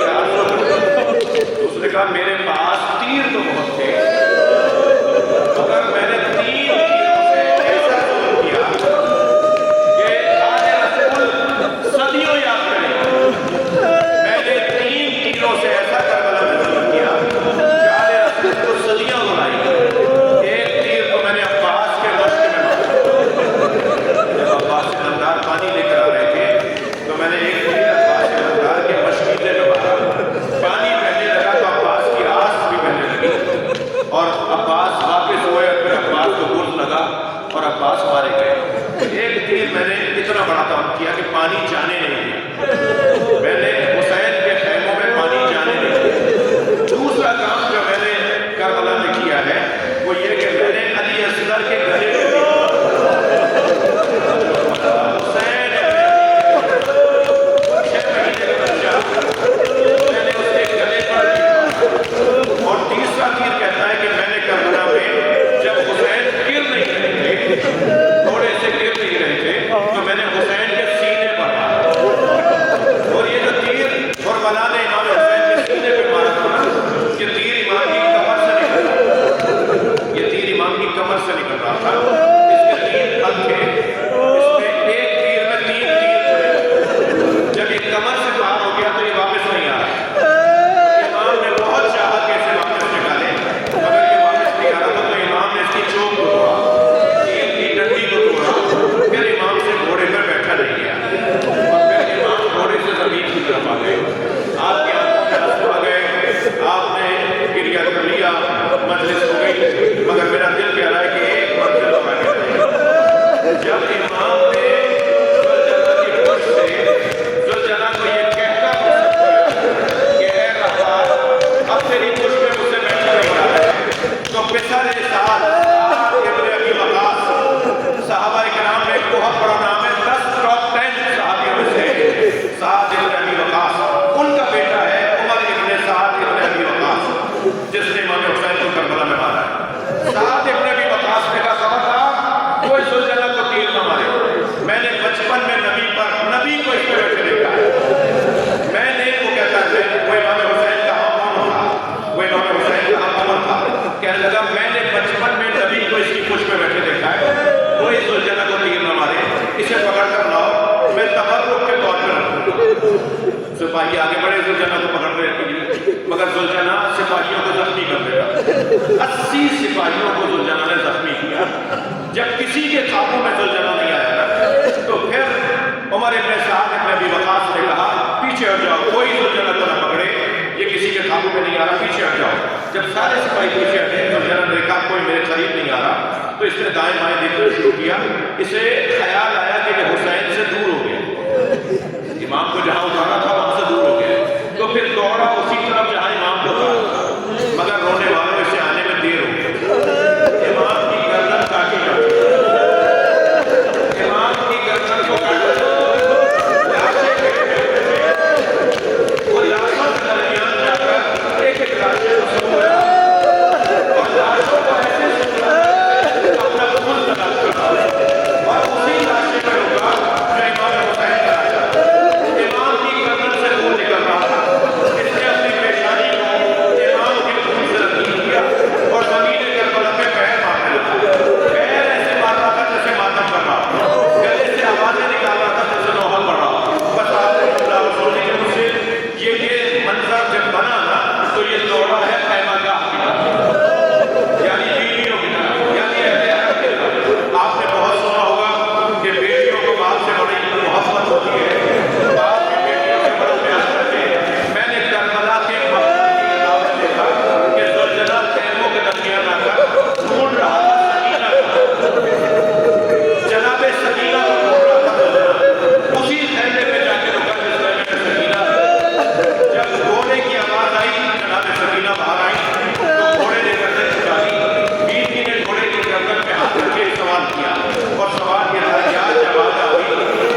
اس نے کہا میرے پاس تیر تو بہت تھے مگر میں نے تیر سے ایسا ظلم کیا تیر میں نے اتنا بڑا کام کیا کہ پانی جانے نہیں دیا، میں نے حسین کے خیموں میں پانی جانے نہیں دیا۔ دوسرا کام جو میں نے کربلا میں کیا ہے وہ یہ کہ میں نے علی اصغر کے گلے میں اور تیسرا تیر کہتا ہے کہ میں نے کربلا میں جب حسین گر نہیں رہے تھے، تھوڑے سے گر نہیں رہے تھے، تو میں نے حسین کے سینے پر مارا، اور یہ جو تیر کربلا نے امام حسین کے سینے پہ مارا تھا نا، یہ تیر امام کی کمر سے نکل رہا تھا، یہ تیر امام کی کمر سے نکل رہا تھا، اس کے 3 پھل تھے، اس میں ایک تیر میں 3 تیر تھے، جب یہ کمر سے باہر ہو گیا تو یہ واپس نہیں آ رہا۔ مجلس ہو گئی، مگر میرا دل کہہ رہا ہے کہ ایک منزل اور آگے جائے۔ جب امام نے زلجلہ کی پشت سے زلجلہ کو یہ کہتا کہ اے رحمت اب تیری پشت میں مجھ سے بیٹھنے والا ہے، تو پسر سعد ابن ابی وقاص، صحابہ کرام میں ایک بہت بڑا نام ہے، 10 ٹاپ 10 صحابیوں میں سے سعد ابن ابی وقاص، ان کا بیٹا ہے عمر ابن سعد ابن ابی وقاص، جس نے امام حسین کو کربلا میں مارا ہے۔ سعد ابن ابی وقاص نے کہا خبردار کوئی زلجلہ کو تیر نہ مارے، میں نے بچپن میں نبی کو اس پہ بیٹھے دیکھا ہے، میں نے وہ کہتا ہے وہ امام حسین کا عمر تھا، وہ امام حسین کا عمر تھا، کہنے لگا میں نے بچپن میں نبی کو اس کی پشت پہ بیٹھے دیکھا ہے، کوئی زلجلہ کو تیر نہ مارے، اسے پکڑ کر لاؤ، میں تبرک کے طور پر رکھوں۔ سپاہی آگے بڑے زلجلہ کو پکڑ رہے تھے، مگر زلجلہ سپاہیوں کو زخمی کر دیتا، 80 سپاہیوں کو زلجلہ نے زخمی کیا۔ جب کسی کے قابو میں زلجلہ نہیں آیا نا تو پھر عمر ابن سعد ابن ابی وقاص نے کہا پیچھے ہٹ جاؤ، کوئی زلجلہ کو نہ پکڑے، یہ کسی کے قابو میں نہیں آ رہا، پیچھے ہٹ جاؤ۔ جب سارے سپاہی پیچھے ہٹے، زلجلہ نے دیکھا کوئی میرے قریب نہیں آ رہا، تو اس نے دائیں بائیں دیکھنا شروع کیا، اسے خیال آیا کہ یہ حسین سے دور ہو گیا، امام کو جہاں اتارا تھا وہاں سے دور ہو گیا، تو پھر دوڑا اسی طرف جہاں امام کو اتارا، مگر رونے والوں اسے آنے میں دیر ہو گئی، امام کی گردن کاٹی جاتی، امام کی گردن کو کاٹا، لاشیں وہ لاشوں کے درمیان جا کر ایک ایک لاشیں رسول ہے اور لاشوں کو ایسے اپنا خون تلاش کرتا اور اسی لاشیں میں ہوگا جو امام حسین کا آیا، امام کی گردن سے خون نکل رہا تھا، اس نے اپنی پیشانی کو امام کے خون سے رنگین کیا اور زمین کربلا پہ پیر مارنے لگا، پیر ایسے مار رہا تھا جیسے ماتم کر رہا تھا، گلے سے آوازیں نکال رہا تھا جیسے نوحہ پڑھ رہا تھا۔ بس آپ نے اللہ رسول کے مجھ سے یہ منظر جب بنا نا تو یہ دوڑا ہے خیمہ گاہ کی طرف، یعنی بیویوں کی طرف، یعنی اہل حرم کی طرف۔ آپ نے بہت سنا ہوگا کہ بیٹیوں کو باپ سے بڑی محبت ہوتی ہے، باپ کی بیٹیوں سے بڑا پیار کرتے ہیں۔ میں نے کربلا کے مقام کی دعوت دیکھا کہ زلجلہ خیموں کے درمیان آ کر ڈھونڈ رہا تھا سکینہ کو، جناب سکینہ کو ڈھونڈ رہا تھا زلجلہ، اسی خیمے پہ جا کے رکا جس خیمے میں سکینہ تھی۔ جب گھوڑے کی آواز آئی جناب سکینہ باہر آئی تو گھوڑے نے گردن جھکائی، بیوی نے گھوڑے کی گردن پہ ہاتھ رکھ کے سوال کیا اور سوال یہ تھا کیا جواب آئی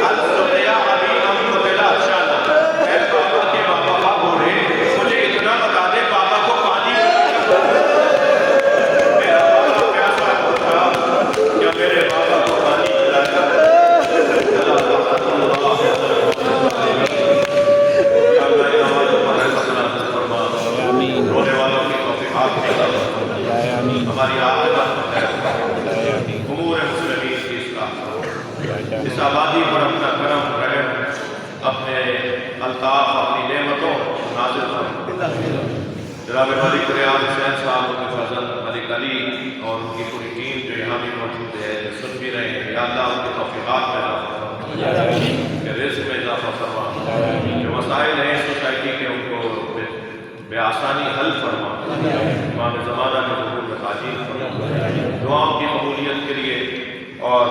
السقیا علی ام قتلا شانا، اے بابا کے بابا گھوڑے مجھے اتنا بتا دے بابا کو پانی میرا بابا پیاسا تھا، کیا میرے بابا کو پانی پلایا؟ رونے والوں کی توفیقات ہماری عاقبت امور مسلمین کی اصلاح، اس آبادی پر اپنا کرم رحم اپنے الطاف اپنی نعمتوں نازل فرما۔ جناب ملک ریاض حسین صاحب ان کے فضل ملک علی اور ان کی پوری ٹیم جو یہاں بھی موجود ہے جو سن بھی رہے ہیں، یا اللہ ان کی توفیقات میں اضافہ فرما، کہ رزق میں اضافہ فرما، جو مسائل ہیں سوسائٹی کے ان کو بے آسانی حل فرما، امام زمانہ میں ضرور میں تاجیل فرما، دعاؤں کی قبولیت کے لیے اور